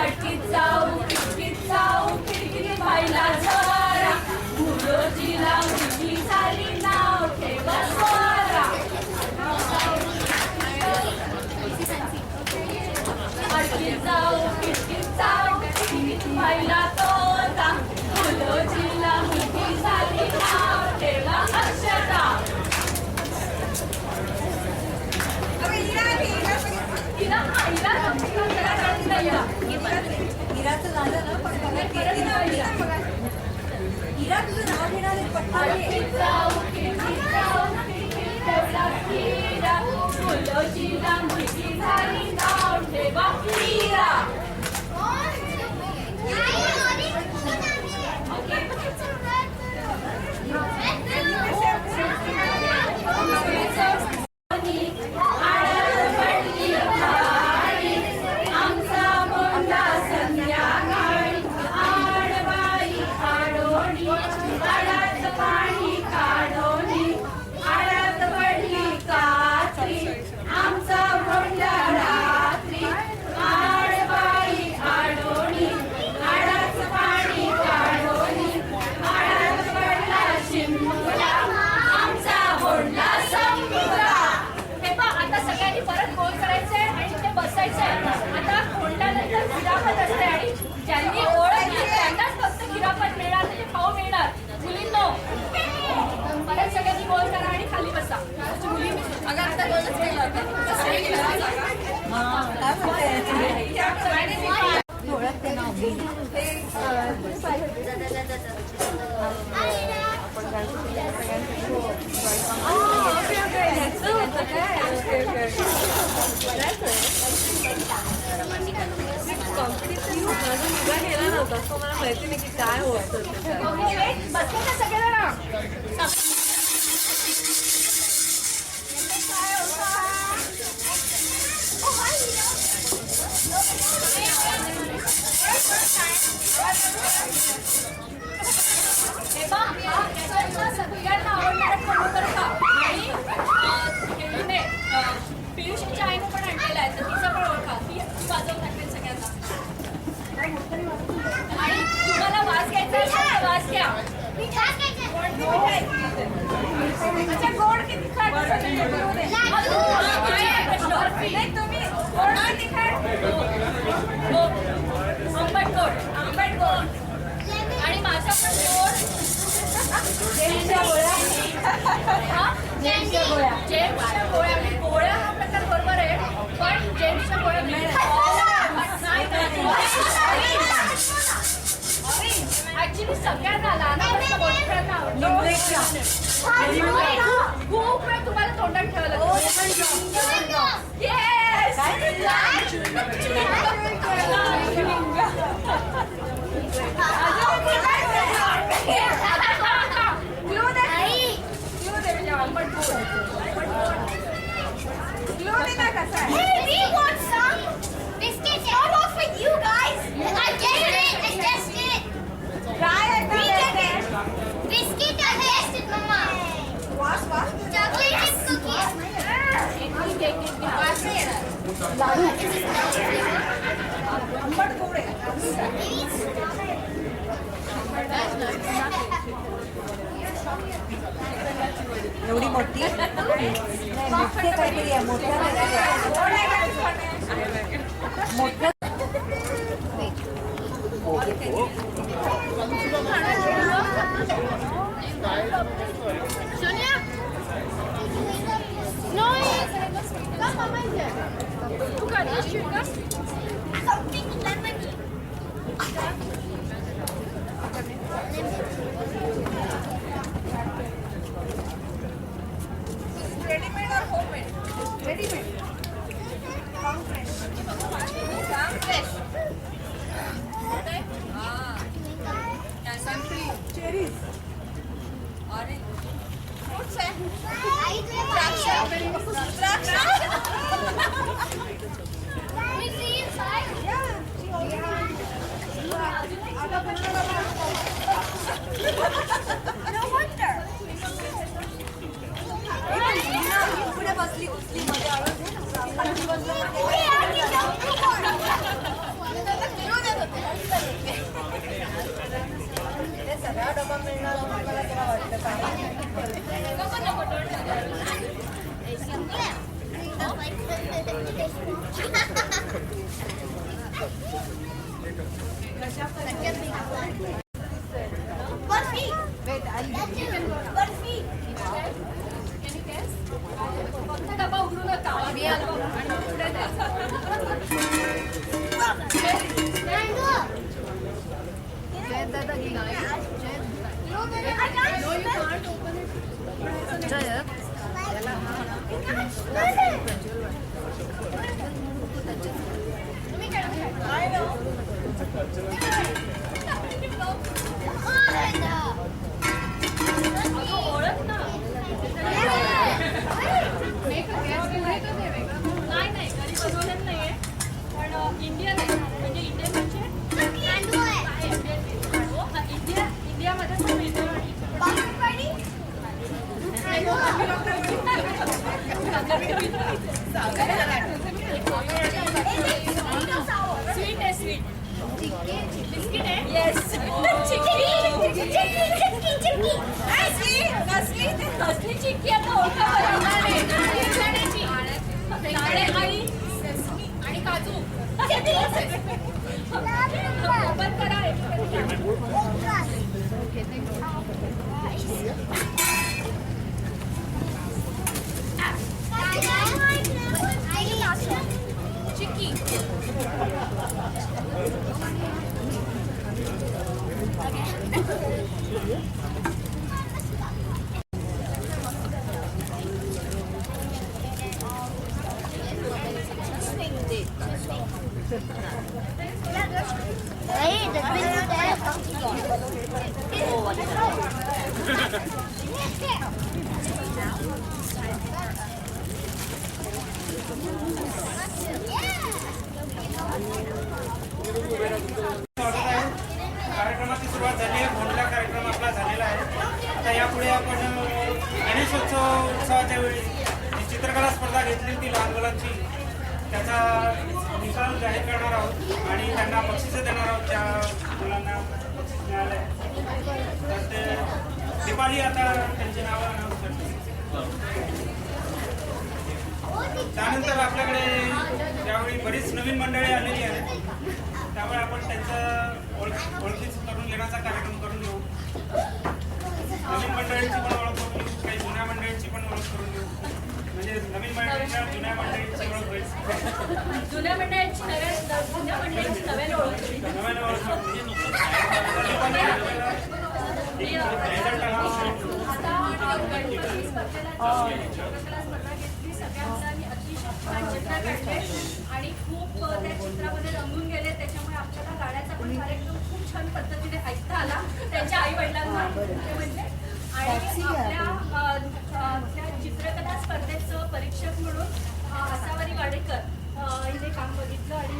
अटकीत जाऊ खिडकीत पाहिला झरा गुरुजीला मुलगी झाली नाव ठेवा स्वरा अटकीत जाऊ खिडकीत पाहिला तोता गुरुजीला मुलगी झाली नाव ठेवा अक्षता हिराचं झालं ना पण हिरा तुझं नाव घेणार मुलगी झाली नाव ठेवा हिरा मला माहिती नाही की काय होतं सगळ्यांना आवडणारा पियुषच्या आईने पण आणलेला आहे तर तिचा पण ओळखा ती वाजवून टाकते सगळ्यांना आणि तुम्हाला वास घ्यायचा वास घ्या अच्छा गोड की तिखट तुम्ही गोड की तिखट आंबट गोड आणि माझा पण गोड जेमच्या गोळ्या गोळ्या हा प्रकार बरोबर आहे पण जेमच्या गोळ्या ऍक्च्युली सगळ्यांना लहानापासून मोठ्यांना खूप वेळ तुम्हाला तोंडात ठेवायला Hey, we want some biscuits. All off for you guys. I guessed it. I guessed it. We did it. Biscuit, I guessed it, Mama. Chocolate chip cookies. एवढी मोठी मोठे काहीतरी आहे मोठ्या मोठ्या Sonia? No, come on, Mama. You got this, you got something lemony. Readymade और homemade readymade form fresh संतरी cherries orange fruits है पुढे बसली उचली मध्ये आवाज बर्फी. बर्फी. फक्त डबा उघडू नका आणि पुढे द्या. Mango. ओळख ना. नाही घरी बनवलेलं नाहीये पण इंडियन आहे म्हणजे इंडियन म्हणजे इंडियामध्ये पण मिळतो आणि स्वीट आहे स्वीट बिस्किट आहे येस कसली चिक्की आता ओळखा आणि काजू ओपन करा चिक्की Hey, the big कार्यक्रमाची सुरुवात झाली आहे. भोंडला कार्यक्रम आपला झालेला आहे. आता यापुढे आपण उत्सवाच्या वेळी जी चित्रकला स्पर्धा घेतली होती लहान मुलांची त्याचा निकाल जाहीर करणार आहोत आणि त्यांना बक्षिसं देणार आहोत ज्या मुलांना बक्षीस मिळालं आहे. तर ते दीपाली आता त्यांची नावं अनाऊन्स करते. त्यानंतर आपल्याकडे यावेळी बरीच नवीन मंडळी आलेली आहेत त्यामुळे आपण त्यांचा ओळखीच करून घेण्याचा कार्यक्रम करून घेऊ. नवीन मंडळींची पण ओळख करून घेऊ काही जुन्या मंडळींची पण ओळख करून घेऊ म्हणजे नवीन मंडळींच्या जुन्या मंडळींची ओळख होईल. जुन्या मंडळांची नव्याने ओळख केली. नव्याने ओळख करून आता गणपती स्पर्धेला स्पर्धा घेतली. सगळ्या मुलांनी अतिशय छान चित्र काढले आणि खूप त्या चित्रामध्ये रंगून गेले. त्याच्यामुळे आपल्याला गाण्याचा पण कार्यक्रम खूप छान पद्धतीने ऐकता आला त्यांच्या आई वडिलांना म्हणजे आणि आपल्या चित्रकला स्पर्धेचं परीक्षक म्हणून आसावरी वाडेकर हिने काम बघितलं आणि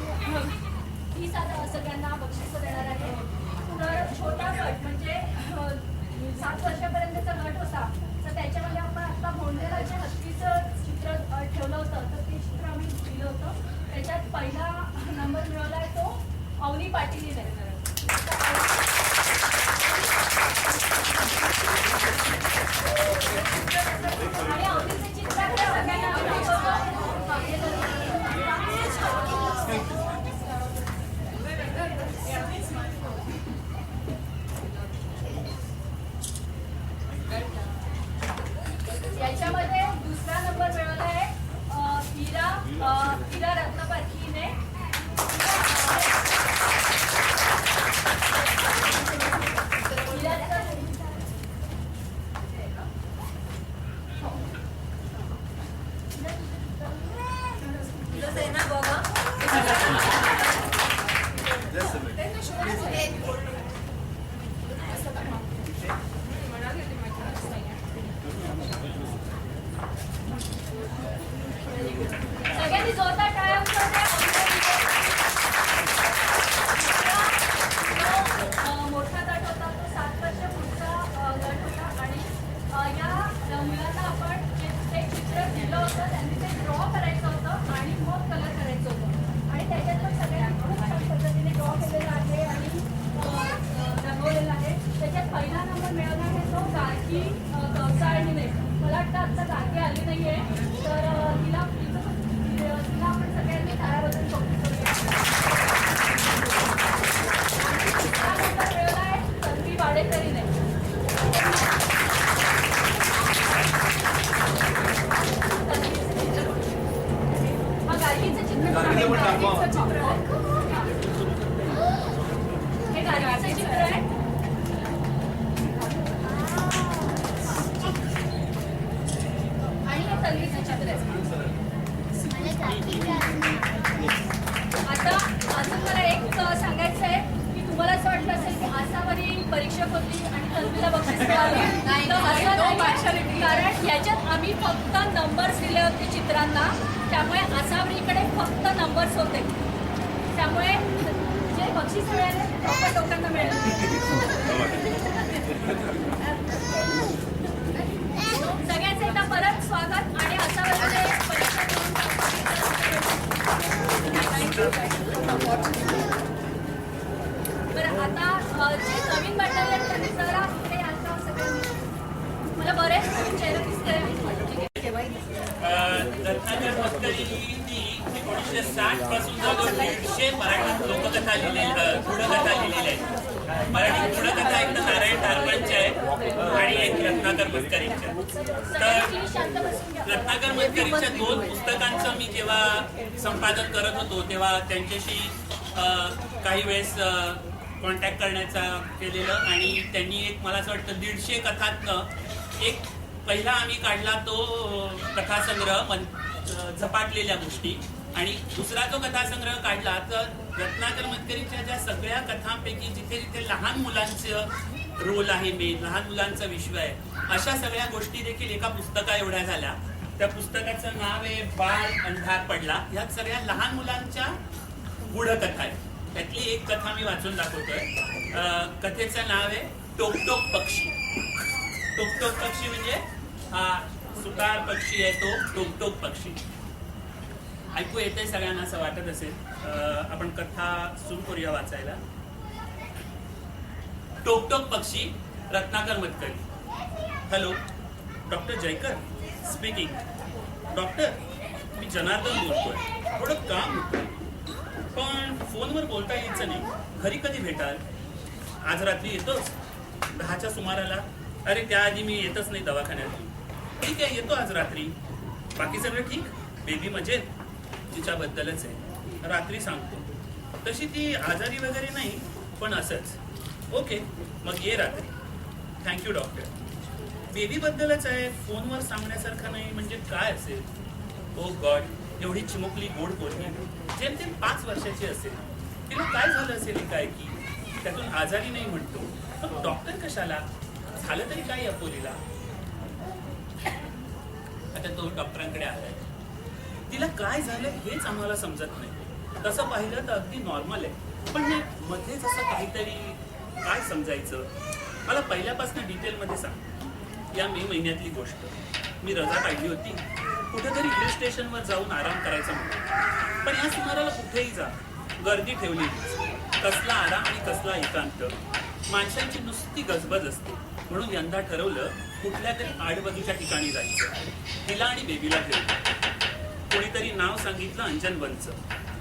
ही सगळ्यांना बक्षीस देणार आहे. तर छोटा गट म्हणजे 7 वर्षापर्यंतचा गट होता तर त्याच्यामध्ये आपण आता भोंडेला जे हत्तीचं चित्र ठेवलं होतं तर ते चित्र आम्ही दिलं होतं. त्याच्यात पहिला नंबर मिळवला आहे तो अवनी पाटील हिने. आणि अवनीचे चित्र याच्यामध्ये दुसरा नंबर मिळवला आहे हिरा रत्नपारखीने. गार्गीचं चित्र आहे. आणि हे तन्वीचं चित्र आहे. आता अजून मला एक सांगायचं आहे की तुम्हाला असं वाटलं असेल की आसावरी परीक्षक होती आणि तन्वीला बक्षीस मिळाली. तर असं नाही. कारण याच्यात आम्ही फक्त नंबर्स दिले होते चित्रांना, त्यामुळे आसावरीकडे फक्त नंबर्स होते. त्यामुळे जे बक्षीस मिळाले प्रॉपर लोकांना मिळाले. सगळ्यांचं एकदा परत स्वागत आणि आसावरीकडे परीक्षक बरं. आता जे नवीन मंडळी आहेत त्यांनी जरा पुढे याल का सगळ्यांनी? मला बरेच नवीन चेहरे दिसते. रत्नाकर मतकरींनी 1960 पासून जवळजवळ 150 मराठी लोककथा लिहिलेल्या गूढकथा लिहिलेल्या आहेत. मराठी गूढकथा एक तर नारायण धारपांच्या आहे आणि एक रत्नाकर मतकरींच्या. तर रत्नाकर मतकरींच्या 2 पुस्तकांचं मी जेव्हा संपादन करत होतो तेव्हा त्यांच्याशी काही वेळेस कॉन्टॅक्ट करण्याचा केलेलं आणि त्यांनी एक मला असं वाटतं 150 कथातनं एक पहिला आम्ही काढला तो कथासंग्रह झपाटलेल्या गोष्टी आणि दुसरा जो कथासंग्रह काढला तर रत्नाकर मतकरींच्या ज्या सगळ्या कथांपैकी जिथे जिथे लहान मुलांचं रोल आहे, लहान मुलांचा विश्व आहे, अशा सगळ्या गोष्टी देखील एका पुस्तका एवढ्या झाल्या. त्या पुस्तकाचं नाव आहे बाळ अंधार पडला. ह्यात सगळ्या लहान मुलांच्या गूढकथा आहे. त्यातली एक कथा मी वाचून दाखवतोय. कथेचं नाव आहे टोकटोक पक्षी. टोकटोक पक्षी म्हणजे हा सुतार पक्षी आहे, तो टोकटोक पक्षी. ऐकू येतंय सगळ्यांना असं वाटत असेल. आपण कथा सुरू करूया वाचायला. टोकटोक पक्षी, Ratnakar Matkari. Hello, doctor Jaykar speaking. Doctor, मी जनार्दन बोलतोय. थोडं काम होतं पण फोनवर बोलता यायचं नाही. घरी कधी भेटाल? आज रात्री येतोस 10च्या सुमाराला? अरे त्याआधी मी येतच नाही दवाखान्यातून. ठीक आहे, येतो आज रात्री. बाकी सगळं ठीक? बेबी मजेत? तिच्याबद्दलच आहे, रात्री सांगतो. तशी ती आजारी वगैरे नाही पण असंच. ओके, मग ये रात्री. Thank you doctor. बेबीबद्दलच आहे, फोनवर सांगण्यासारखं नाही म्हणजे काय असेल? ओ गॉड, एवढी चिमुकली गोड पोरगी, जेमतेम 5 वर्षाची असेल. तिला काय झालं असेल एकाएकी? त्यातून आजारी नाही म्हणतो पण डॉक्टर कशाला? झालं तरी काय या पोरीला? आता तो डॉक्टरांकडे आलाय. तिला काय झालं हेच आम्हाला समजत नाही. तसं पाहिलं तर अगदी नॉर्मल आहे पण मध्येच असं काहीतरी काय समजायचं? मला पहिल्यापासून डिटेलमध्ये सांग. या मे महिन्यातली गोष्ट. मी रजा काढली होती, कुठेतरी हिल स्टेशनवर जाऊन आराम करायचा म्हणून. पण या सुमाराला कुठेही जा, गर्दी ठेवली. कसला आराम आणि कसला एकांत. माणसांची नुसती गजबज असते. म्हणून यंदा ठरवलं कुठल्या तरी आडबाजूच्या ठिकाणी जायचं. तिला आणि बेबीला ठेवलं. कोणीतरी नाव सांगितलं अंजनवनचं.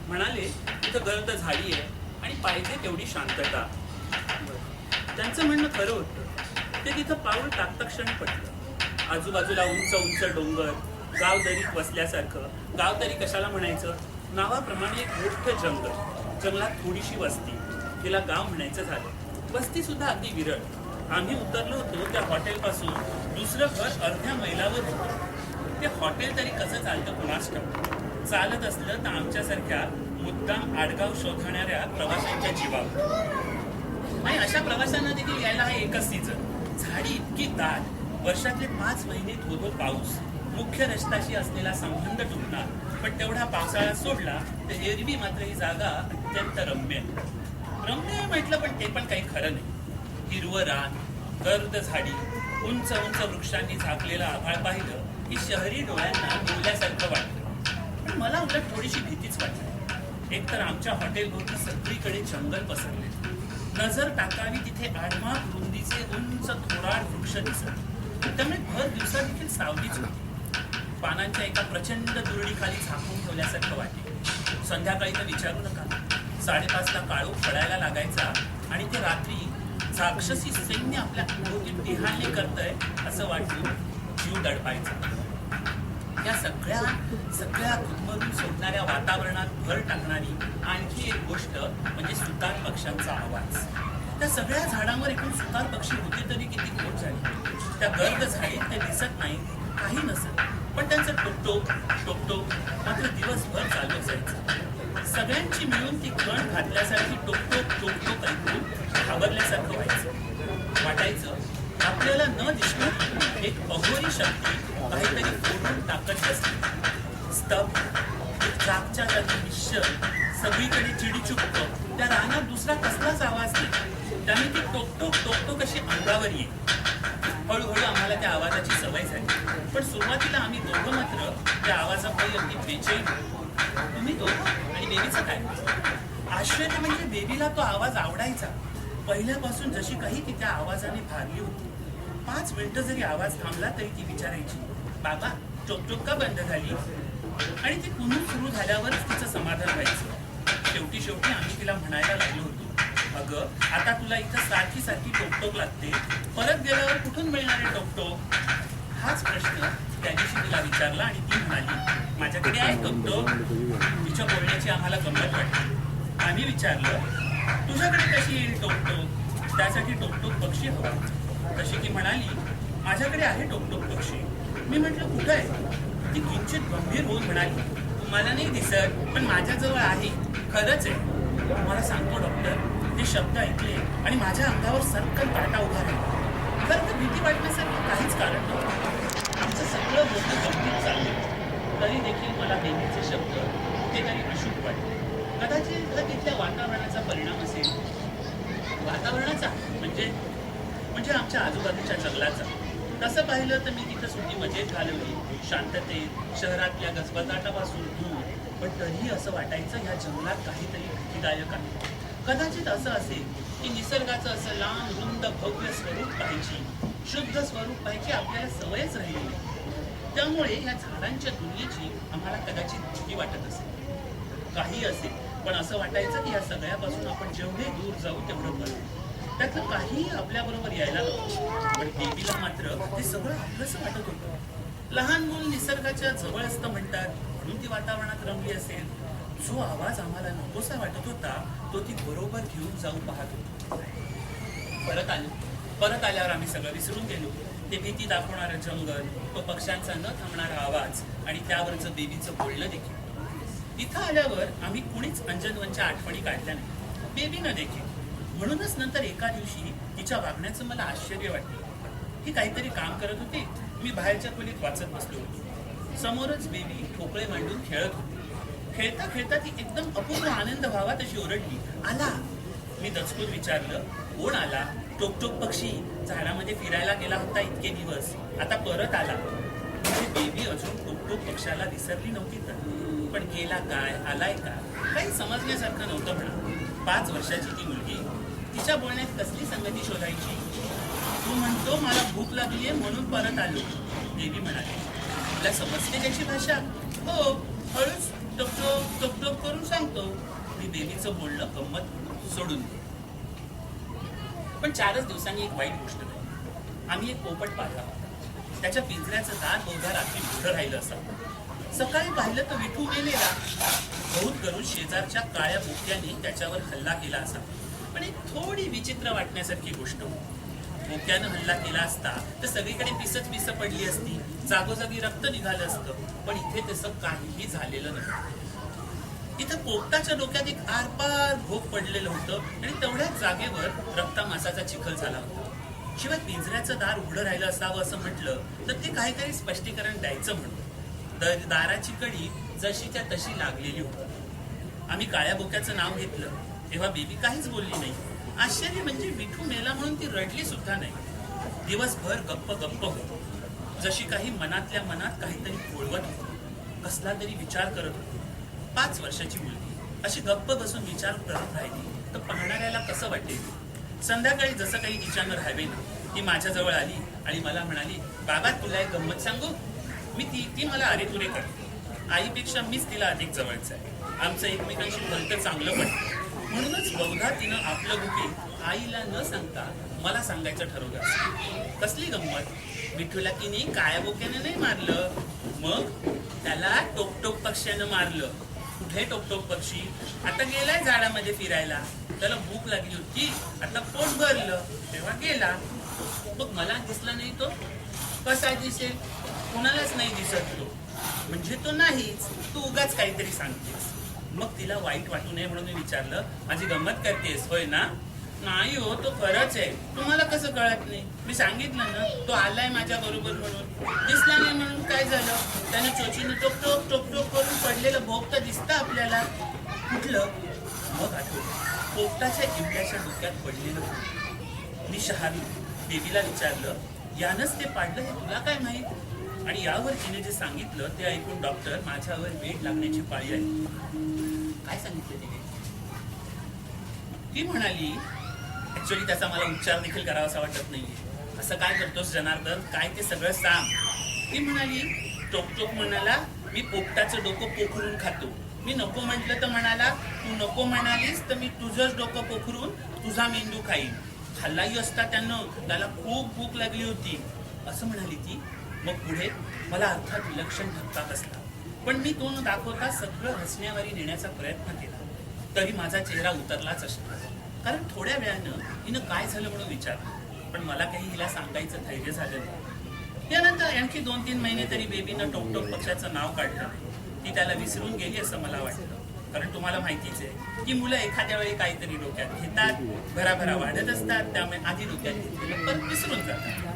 म्हणाले तिथं गर्द झाडी आहे आणि पाहिजे तेवढी शांतता. त्यांचं म्हणणं खरं होतं. ते तिथं पाऊल टाकता क्षणी पडलं. आजूबाजूला उंच उंच डोंगर, गाव दरीत वसल्यासारखं. गाव तरी कशाला म्हणायचं, नावाप्रमाणे एक मोठं जंगल. जंगलात थोडीशी वस्ती. तिला गाव म्हणायचं झालं. वस्ती सुद्धा अगदी विरळ. आम्ही उतरलो होतो त्या हॉटेलपासून दुसरं घर अर्ध्या मैलावर होतं. ते हॉटेल तरी कसं चालतं कुणास ठाऊक. चालत असलं तर आमच्यासारख्या मुद्दाम आडगाव शोधणाऱ्या प्रवाशांच्या जीवावर. आणि अशा प्रवाशांना देखील यायला हा एकच सीझन. झाडी इतकी दाट, वर्षातले 5 महिने धोधो पाऊस. मुख्य रस्त्याशी असलेला संबंध तुटणार. पण तेवढा पावसाळा सोडला तर एरवी मात्र ही जागा अत्यंत रम्य. रम्य म्हटलं पण ते पण काही खरं नाही. हिरवं रान, गर्द झाडी, उंच उंच वृक्षांनी झाकलेलं आभाळ पाहिलं की शहरी डोळ्यांना डोळल्यासारखं वाटतं. पण मला उलट थोडीशी भीतीच वाटली. एकतर आमच्या हॉटेलभोवती सगळीकडे जंगल पसरले. नजर टाकावी तिथे आडमाप रुंदीचे उंच थोराड वृक्ष दिसत. त्यामुळे भर दिवसा देखील सावलीच होती. पानांच्या एका प्रचंड दुरडीखाली झाकून ठेवल्यासारखं वाटे. संध्याकाळी तर विचारू नका. 5:30ला काळोख पडायला लागायचा आणि ते रात्री राक्षसी सैन्य आपल्या भोवती टिहाळणी करतंय असं वाटून जीव दडपायचा. या सगळ्या गुदमरून सोडणाऱ्या वातावरणात भर टाकणारी आणखी एक गोष्ट म्हणजे सुतार पक्ष्यांचा आवाज. त्या सगळ्या झाडांवर एकूण सुतार पक्षी होते तरी किती खोट झाली. त्या गर्द झाडीत ते दिसत नाही, काही नसत, पण त्यांचं टोकटोक टोकटोक मात्र दिवसभर चालू असायचं. सगळ्यांची मिळून ती कण घातल्यासारखी टोकटोक टोकटोक ऐकून घाबरल्यासारखं व्हायचं. वाटायचं आपल्याला न दिसणारी एक अघोरी शक्ती काहीतरी फोडून टाकत असते. स्तब्ध, जागच्या जागी निश्चल, सगळीकडे चिडीचुप्प. त्या रानात दुसरा कसलाच आवाज नाही. त्याने ती टोकटोक टोकटोक अशी अंगावर येईल. हळूहळू आम्हाला त्या आवाजाची सवय झाली, पण सुरुवातीला आम्ही दोघं मात्र त्या आवाजापायी अगदी बेचैन. तुम्ही दोघं आणि बेबीचं काय? आश्चर्य म्हणजे बेबीला तो आवाज आवडायचा. पहिल्यापासून जशी काही ती त्या आवाजाने भागली होती. 5 मिनिटं जरी आवाज थांबला तरी ती विचारायची, बाबा टोकटोक का बंद झाली? आणि ती पुन्हा सुरू झाल्यावरच तिचं समाधान व्हायचं. शेवटी आम्ही तिला म्हणायला लागलो होतो, अगं आता तुला इथं सारखी सारखी टोकटोक लागते, परत गेल्यावर कुठून मिळणार आहे टोकटोक? हाच प्रश्न त्या दिवशी तिला विचारला आणि ती म्हणाली, माझ्याकडे आहे टोकटोक. तिच्या बोलण्याची आम्हाला गंमत वाटली. आम्ही विचारलं, तुझ्याकडे कशी येईल टोकटोक? त्यासाठी टोकटोक पक्षी हवा. तशी ती म्हणाली, माझ्याकडे आहे टोकटोक पक्षी. मी म्हटलं कुठं आहे? ती किंचित गंभीर होऊन म्हणाली, तुम्हाला नाही दिसत पण माझ्याजवळ आहे. खरंच आहे. मला सांगतो डॉक्टर, ते शब्द ऐकले आणि माझ्या अंगावर सर्कल काटा उभा राहिला. खरं तर भीती वाटण्यासारखं काहीच कारण नव्हतं. आमचं सगळं बोलणं गंभीर चाललं तरी देखील मला बेबीचे शब्द कुठेतरी अशुभ वाटले. कदाचित हा तिथल्या वातावरणाचा परिणाम असेल. वातावरणाचा म्हणजे आमच्या आजूबाजूच्या जंगलाचा. तसं पाहिलं तर मी तिथं सुट्टी मजेत घालवली, शांततेत, शहरातल्या गजबजाटापासून दूर. पण तरीही असं वाटायचं या जंगलात काहीतरी भीतीदायक आहे. कदाचित असं असेल की निसर्गाचं असं लांब रुंद भव्य स्वरूप पाहायची, शुद्ध स्वरूप पाहायची आपल्याला सवयच राहिली नाही. त्यामुळे या झाडांच्या दुनियेची आम्हाला कदाचित भीती वाटत असेल. काही असेल, पण असं वाटायचं की या सगळ्यापासून आपण जेवढे दूर जाऊ तेवढं बरं. त्यातलं काहीही आपल्याबरोबर यायला नको. पण बेबीला मात्र ते सगळं आपलंसं वाटत होतं. लहान मूल निसर्गाच्या जवळ असतं म्हणतात, म्हणून ती वातावरणात रमली असेल. जो आवाज आम्हाला नकोसा वाटत होता तो ती बरोबर घेऊन जाऊ पाहत होती. परत आल्यावर आम्ही सगळं विसरून गेलो. ते भीती दाखवणारं जंगल, तो पक्ष्यांचा न थांबणारा आवाज आणि त्यावरचं बेबीचं बोलणं देखील. इथं आल्यावर आम्ही कुणीच अंजनवनच्या आठवणी काढल्या नाही, बेबीनं देखील. म्हणूनच नंतर एका दिवशी तिच्या वागण्याचं मला आश्चर्य वाटलं. ही काहीतरी काम करत होती, मी बाहेरच्या खोलीत वाचत बसलो होतो. समोरच बेबी ठोकळे मांडून खेळत होती. खेळता खेळता ती एकदम अपूर्व आनंद व्हावा तशी ओरडली, आला. मी दचकून विचारलं, कोण आला? टोकटोक पक्षी झाडामध्ये फिरायला गेला होता इतके दिवस, आता परत आला. म्हणजे बेबी अजून टोकटोक पक्षाला विसरली नव्हती तर. पण गेला काय, आलाय का, काही समजण्यासारखं नव्हतं म्हणा. 5 वर्षाची ती मुलगी, तिच्या बोलण्यात कसली संगती शोधायची? तू म्हणतो मला भूक लागलीये म्हणून परत आलो. बेबी म्हणाली, तुला समजते त्याची भाषा? हो, हळूच टोकटोक टोकटोक करून सांगतो. मी बेबीचं बोलणं गंमत सोडून दे. पण 4च दिवसांनी एक वाईट गोष्ट झाली. आम्ही एक पोपट पाळला होता. त्याच्या पिंजऱ्याचं दार बहुधा रात्री उघडं राहिलं असावं. सकाळी पाहिलं तर विठू मेलेला. बहुत करून शेजारच्या काळ्या बोक्याने त्याच्यावर हल्ला केला असा. पण एक थोडी विचित्र वाटण्यासारखी गोष्ट होती. बोक्यानं हल्ला केला असता तर सगळीकडे पिसं पडली असती, जागोजागी रक्त निघालं असतं. पण इथे तसं काहीही झालेलं नाही. इथं पोपटाच्या डोक्यात एक आरपार भोग पडलेलं होतं आणि तेवढ्याच जागेवर रक्तामासाचा चिखल झाला होता. शिवाय पिंजऱ्याचं दार उघडं राहिलं असावं असं म्हटलं तर ते काहीतरी स्पष्टीकरण द्यायचं म्हणून. दाराची कडी जशीच्या तशी लागलेली होती. आम्ही काळ्या बोक्याचं नाव घेतलं तेव्हा बेबी काहीच बोलली नाही. आश्चर्य म्हणजे विठू मेला म्हणून ती रडली सुद्धा नाही. दिवसभर गप्प होती. जशी काही मनातल्या मनात काहीतरी खोळवत होती, कसला तरी विचार करत होती. 5 वर्षाची मुलगी अशी गप्प बसून विचार करत राहिली तर पाहणाऱ्याला कसं वाटेल? संध्याकाळी जसं काही तिच्यानं राहावे ना, ती माझ्याजवळ आली आणि मला म्हणाली, बाबा तुला एक गंमत सांगू? ती मला अरेतुरे करते. आईपेक्षा मीच तिला अधिक जवळचं आहे. आमचं एकमेकांशी भलतं चांगलं पडतं. म्हणूनच बहुधा तिनं आपलं गुपित आईला न सांगता मला सांगायचं ठरवलं. कसली गंमत? विठूला तिने काळ्या बोक्यानं नाही मारलं, मग त्याला टोकटोक पक्ष्यानं मारलं. कुठे टोकटोक पक्षी? आता गेलाय झाडामध्ये फिरायला. त्याला भूक लागली होती, आता पोट भरलं तेव्हा गेला. मग मला दिसला नाही तो. कसा दिसेल? कोणालाच नाही दिसत तो. म्हणजे तो नाहीच. तू उगाच काहीतरी सांगतेस. मग तिला वाईट वाटू नये म्हणून मी विचारलं, माझी गंमत करतेस होय ना? नाही हो, तो खरंच आहे. तुम्हाला कसं कळत नाही? मी सांगितलं ना, तो आलाय माझ्या बरोबर म्हणून. दिसला नाही म्हणून काय झालं? त्याने चोचीने टोक टोक टोक टोक करून पडलेलं भोगतं दिसतं आपल्याला. कुठलं? मग आठवलं, पोपटाच्या इवल्याच्या डोक्यात पडलेलं भोग. मी शहाणी बेबीला विचारलं, यानंच ते पाडलं हे तुला काय माहित? आणि यावर तिने जे सांगितलं ते ऐकून डॉक्टर माझ्यावर वेट लागण्याची पाळी आली. काय सांगितलं तिने? ती म्हणाली, ऍक्च्युअली त्याचा मला उच्चार देखील करावासा वाटत नाहीये. असं काय करतोस जनार्दन, काय ते सगळं सांग. ती म्हणाली, टोकटोक म्हणाला मी पोपटाचं डोकं पोखरून खातो. मी नको म्हटलं तर म्हणाला, तू नको म्हणालीस तर मी तुझंच डोकं पोखरून तुझा मेंदू खाईन. खाल्लाही असता त्यानं, त्याला खूप भूक लागली होती असं म्हणाली ती. मग पुढे मला अर्थात विलक्षण धक्का बसला. पण मी तो न दाखवता सगळं हसण्यावारी नेण्याचा प्रयत्न केला. तरी माझा चेहरा उतरलाच असतो. कारण थोड्या वेळानं हिनं काय झालं म्हणून विचारलं. पण मला काही हिला सांगायचं धैर्य झालं नाही. यानंतर आणखी 2-3 महिने तरी बेबीनं टोकटोक पक्षाचं नाव काढलं नाही. ती त्याला विसरून गेली असं मला वाटतं. कारण तुम्हाला माहितीच आहे की मुलं एखाद्या वेळी काहीतरी डोक्यात घेतात, भराभरा वाढत असतात, त्यामुळे आधी डोक्यात घेतलेलं परत विसरून जातात.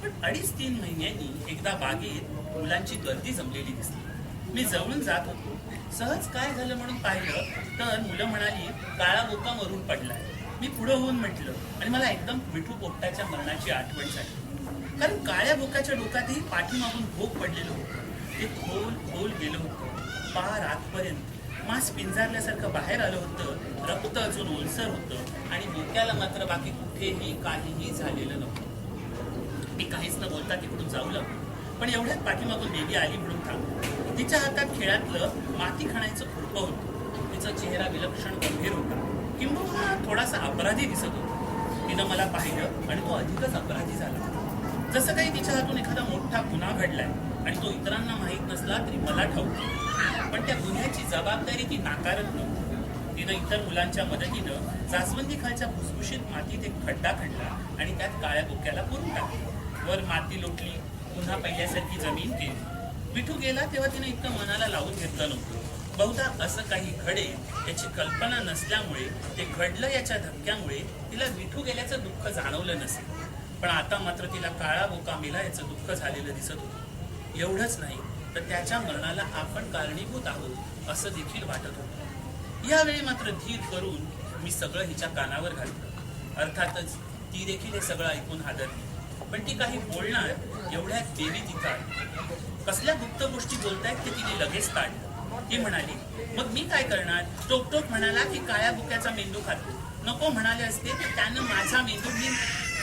पण 2.5-3 महिन्यांनी एकदा बागेत मुलांची गर्दी जमलेली दिसली. मी जवळून जात होतो. सहज काय झालं म्हणून पाहिलं तर मुलं म्हणाली, काळा बोका मरून पडलाय. मी पुढे होऊन म्हटलं आणि मला एकदम विठू पोपटाच्या मरणाची आठवण झाली. कारण काळ्या बोकाच्या डोक्यातही पाठीमागून भोग पडलेलं होतं. ते खोल खोल गेलं होतं, पार आतपर्यंत. मांस पिंजारल्यासारखं बाहेर आलं होतं. रक्त अजून ओलसर होतं आणि डोक्याला मात्र बाकी कुठेही काहीही झालेलं नव्हतं. मी काहीच न बोलता तिकडून जाऊ लागलो. पण एवढ्यात पाठीमागून बेबी आली म्हणून थांबलो. तिच्या हातात खेळातलं माती खाण्याचं खुरपं होतं. तिचा चेहरा विलक्षण गंभीर होता, किंबहुना थोडासा अपराधी दिसत होता. तिनं मला पाहिलं आणि तो अधिकच अपराधी झाला. जसं काही तिच्या हातून एखादा मोठा गुन्हा घडलाय आणि तो इतरांना माहीत नसला तरी मला ठाऊक. पण त्या गुन्ह्याची जबाबदारी ती नाकारत नव्हती. तिनं इतर मुलांच्या मदतीनं जास्वंदी खालच्या भुसभुशीत मातीत एक खड्डा खणला आणि त्यात काळ्या बोक्याला पुरून टाकलं. वर माती लोटली, पुन्हा पहिल्यासारखी जमीन केली. विठू गेला तेव्हा तिने इतकं मनाला लावून घेतलं नव्हतं. बहुधा असं काही घडेल याची कल्पना नसल्यामुळे, ते घडलं याच्या धक्क्यामुळे तिला विठू गेल्याचं दुःख जाणवलं नसेल. पण आता मात्र तिला काळा बोका मेला याचं दुःख झालेलं दिसत होतं. एवढंच नाही तर त्याच्या मरणाला आपण कारणीभूत आहोत असं देखील वाटत होतं. यावेळी मात्र धीर करून मी सगळं हिच्या कानावर घातलं. अर्थातच ती देखील हे सगळं ऐकून हादरली. पण ती काही बोलणार एवढ्यात देवी तिथं आली. कसल्या गुप्त गोष्टी बोलतायत ते तिने लगेच ताडलं. ती म्हणाली, मग मी काय करणार? टोकटोक म्हणाला की काळ्या बुक्याचा मेंदू खातो. नको म्हणाले असते तर त्यानं माझा मेंदू मी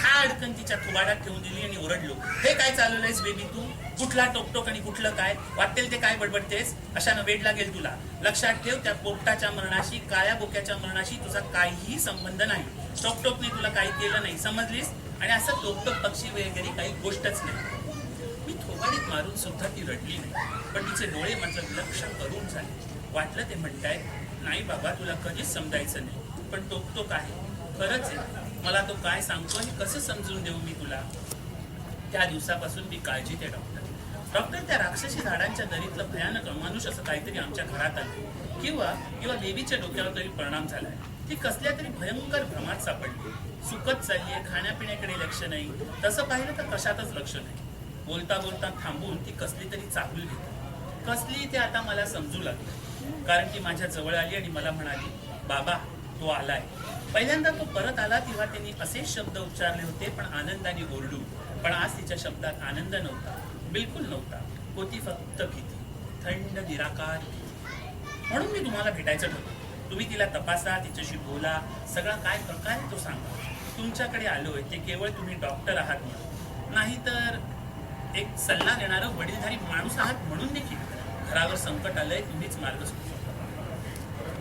अडकन तिच्या थोबाडात ठेवून दिली आणि ओरडलो, हे काय चालवलंयस बेबी तू? कुठला टोकटोक आणि कुठलं काय? वाटेल ते काय बडबडतेस? अशानं वेड लागेल तुला. लक्षात ठेव, त्या पोपटाच्या मरणाशी, काळ्या बोक्याच्या मरणाशी तुझा काहीही संबंध नाही. टोकटोकने तुला काही केलं नाही, समजलीस? आणि असं टोकटोक पक्षी वगैरे काही गोष्टच नाही. मी थोबाडीत मारून सुद्धा ती रडली नाही. पण तिचे डोळे मात्र विलक्षण करून झाले. वाटलं ते म्हणताय, नाही बाबा तुला कधीच समजायचं नाही, पण टोकटोक आहे, खरंच आहे. मला तो काय सांगतो आणि कसं समजून देऊ मी तुला? त्या दिवसापासून मी काळजीत आहे डॉक्टर. त्या राक्षसी झाडांच्या दरीतलं भयानक अमानुष असं काहीतरी आमच्या घरात आलं किंवा बेबीच्या डोक्यावर तरी परिणाम झालाय. ती कसल्या तरी भयंकर भ्रमात सापडली. सुकत चाललीये, खाण्यापिण्याकडे लक्ष नाही. तसं पाहिलं तर कशातच लक्ष नाही. बोलता बोलता थांबून ती कसली तरी चाहूल घेते. कसली ते आता मला समजू लागली. कारण ती माझ्या जवळ आली आणि मला म्हणाली, बाबा तो आलाय. पहिल्यांदा तो परत आला तेव्हा त्यांनी असेच शब्द उच्चारले होते, पण आनंदाने ओरडून. पण आज तिच्या शब्दात आनंद नव्हता, बिलकुल नव्हता. होती फक्त भीती, थंड निराकार. म्हणून मी तुम्हाला भेटायचं ठरवलं. तुम्ही तिला तपासा, तिच्याशी बोला, सगळा काय प्रकार तो सांगा. तुमच्याकडे आलोय ते केवळ तुम्ही डॉक्टर आहात म्हणून, नाहीतर एक सल्ला देणारं वडीलधारी माणूस आहात म्हणून देखील. घरावर संकट आलंय, तुम्हीच मार्ग सुचवा.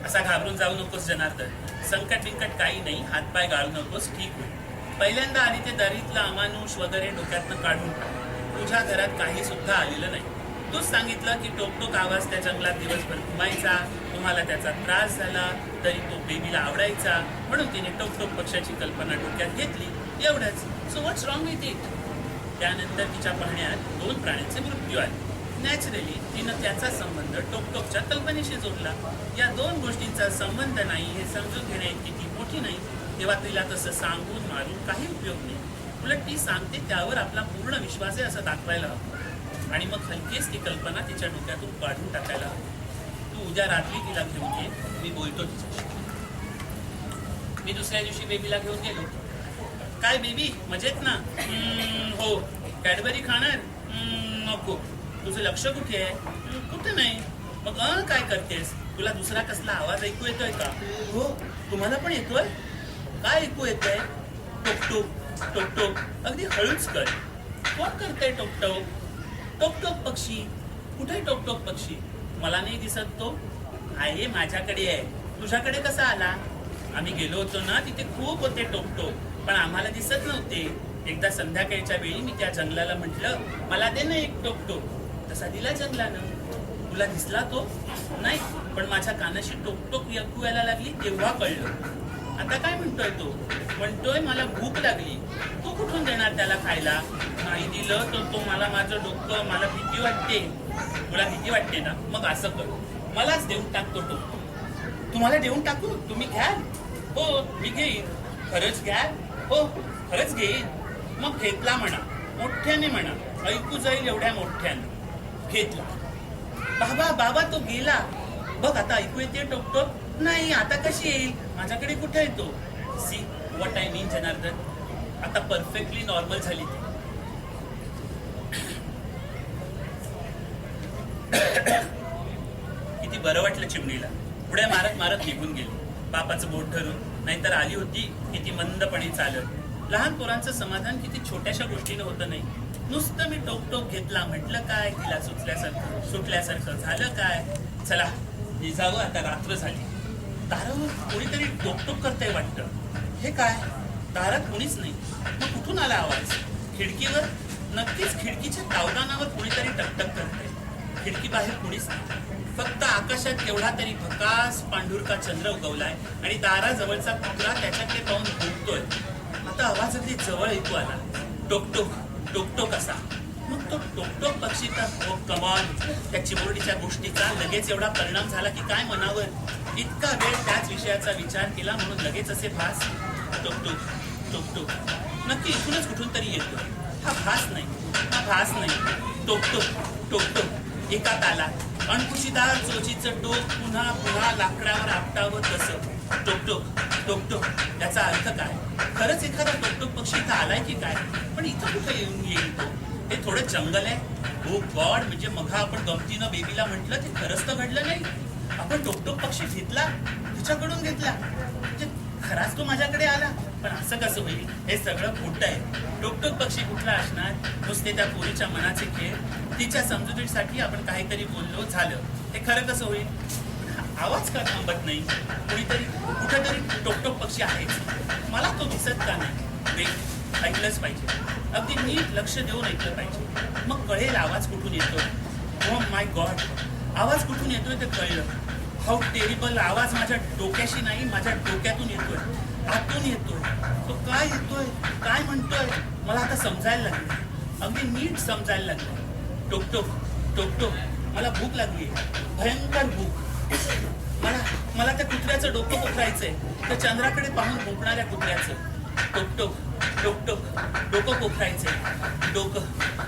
असा घाबरून जाऊ नकोस जनार्दन. संकट बिंकट काही नाही, हातपाय गाळू नकोस, ठीक होईल. पहिल्यांदा आली ते दरीतला अमानुष वगैरे डोक्यातनं काढून टाक. तुझ्या घरात काही सुद्धा आलेलं नाही. तूच सांगितलं की टोकटोक आवाज त्या जंगलात दिवसभर घुमायचा, आम्हाला त्याचा त्रास झाला तरी तो बेबीला आवडायचा, म्हणून तिने टोक पक्षाची कल्पना डोक्यात घेतली, एवढंच. So what's wrong with it? त्यानंतर तिच्या पाहण्यात 2 प्राण्यांचे मृत्यू आले. नॅचरली तिनं त्याचा संबंध टोकच्या कल्पनेशी जोडला. या 2 गोष्टींचा संबंध नाही हे समजून घेणे किती मोठी नाही, तेव्हा तिला तसं सांगून मारून काही उपयोग नाही. उलट ती सांगते त्यावर आपला पूर्ण विश्वास आहे असं दाखवायला हवं, आणि मग हलकीच ती कल्पना तिच्या डोक्यातून काढून टाकायला हवी. तू उद्या रात्री तिला घेऊन ये, मी बोलतो तिच्याशी. मी दुसऱ्या दिवशी बेबीला घेऊन गेलो. काय बेबी मजेत ना? हो. कॅडबरी खाणार? नको. तुझं लक्ष कुठे आहे? कुठे नाही. मग काय करतेस? तुला दुसरा कसला आवाज ऐकू येतोय का? हो. तुम्हाला पण येतोय? काय ऐकू येतंय? टोक टोक. अगदी हळूच कर. कोण करतंय टोक पक्षी. कुठे टोक पक्षी? मला नाही दिसत तो. आहे माझ्याकडे आहे. तुझ्याकडे कसा आला? आम्ही गेलो होतो ना, तिथे खूप होते टोक, पण आम्हाला दिसत नव्हते. एकदा संध्याकाळच्या वेळी मी त्या जंगलाला म्हटलं, मला दे ना एक टोक. तसा दिला जंगलानं. तुला दिसला तो? नाही, पण माझ्या कानाशी टोक ऐकू यायला लागली तेव्हा कळलं. आता काय म्हणतोय तो? म्हणतोय मला भूक लागली. तू कुठून देणार त्याला खायला? नाही दिलं तर तो मला माझं डोकं, मला भीती वाटते. तुला भीती वाटते ना? मग असं कर, मलाच देऊन टाकतो टोक. तुम्हाला देऊन टाकू? तुम्ही घ्याल? हो मी घेईन. खरंच घ्याल? हो खरंच घेईन. मग घेतला म्हणा, मोठ्याने म्हणा, ऐकू जाईल एवढ्या मोठ्याने. घेतला. बाबा तो गेला. बघ आता ऐकू येते टोक. नाही आता कशी येईल? माझ्याकडे कुठे येतो? See what I mean Janardan. आता परफेक्टली नॉर्मल झाली ती. किती बरं वाटलं चिमणीला. पुढे मारत निघून गेली, बापाचं बोट धरून. नाहीतर आली होती किती मंदपणे चालत. लहान पोरांचं समाधान किती छोट्याशा गोष्टीनं होतं नाही. नुसतं मी टोक घेतला म्हटलं काय, तिला सुटल्यासारखं झालं काय. चला जावं, आता रात्र झाली. दारावर कोणीतरी टोक करतंय वाटतं. हे काय? दारात कोणीच नाही. मग कुठून आला आवाज? खिडकीवर? नक्कीच खिडकीच्या तावदानावर कोणीतरी टकटक करतंय. खिडकी बाहेर कोणीच नाही. फक्त आकाशात केवढा तरी भकास पांढुरका चंद्र उगवलाय आणि दाराजवळचा कुत्रा त्याच्याकडे पाहून भुंकतोय. आता आवाज अगदी जवळ ऐकू आला. टोक असा. मग तो टोक पक्षी तर कमाल. त्या चिमुरडीच्या गोष्टीचा लगेच एवढा परिणाम झाला की काय म्हणावं. इतका वेळ त्याच विषयाचा विचार केला म्हणून लगेच असे भास. टोक नक्की इथूनच कुठून तरी येतो. हा भास नाही. टोक एकात आला. अणकुशीदार चोचीचं टोक पुन्हा लाकडावर आपटावं तसं. टोक त्याचा अर्थ काय? खरंच एखादा टोक पक्षी इथं आलाय की काय? पण इथं कुठं येईल तो? हे थोडं जंगल आहे. हो गॉड, म्हणजे मघा आपण गमतीनं बेबीला म्हटलं ते खरंच तर घडलं नाही. आपण टोक पक्षी घेतला, तिच्याकडून घेतला, म्हणजे खराच तो माझ्याकडे आला. पण असं कसं होईल? हे सगळं खोटं आहे. टोक पक्षी कुठला असणार? नुसते त्या पोरीच्या मनाचे खेळ. तिच्या समजुतीसाठी आपण काहीतरी बोललो, झालं. हे खरं कसं होईल? आवाज का थांबत नाही? कुठेतरी टोक पक्षी आहे. मला तो दिसत का नाही? ऐकलंच पाहिजे. अगदी नीट लक्ष देऊन ऐकलं पाहिजे. मग कळेल आवाज कुठून येतोय. ओह माय गॉड, आवाज कुठून येतोय ते कळलं. How terrible. आवाज माझ्या डोक्याशी नाही, माझ्या डोक्यातून येतोय, आतून येतोय. तो काय येतोय, काय म्हणतोय मला आता समजायला लागलं. अगदी नीट समजायला लागलं. टोक मला भूक लागली, भयंकर भूक. मला त्या कुत्र्याचं डोकं पोखरायचंय, त्या चंद्राकडे पाहून भोकणाऱ्या कुत्र्याचं. टोक डोकं पोखरायचंय. डोकं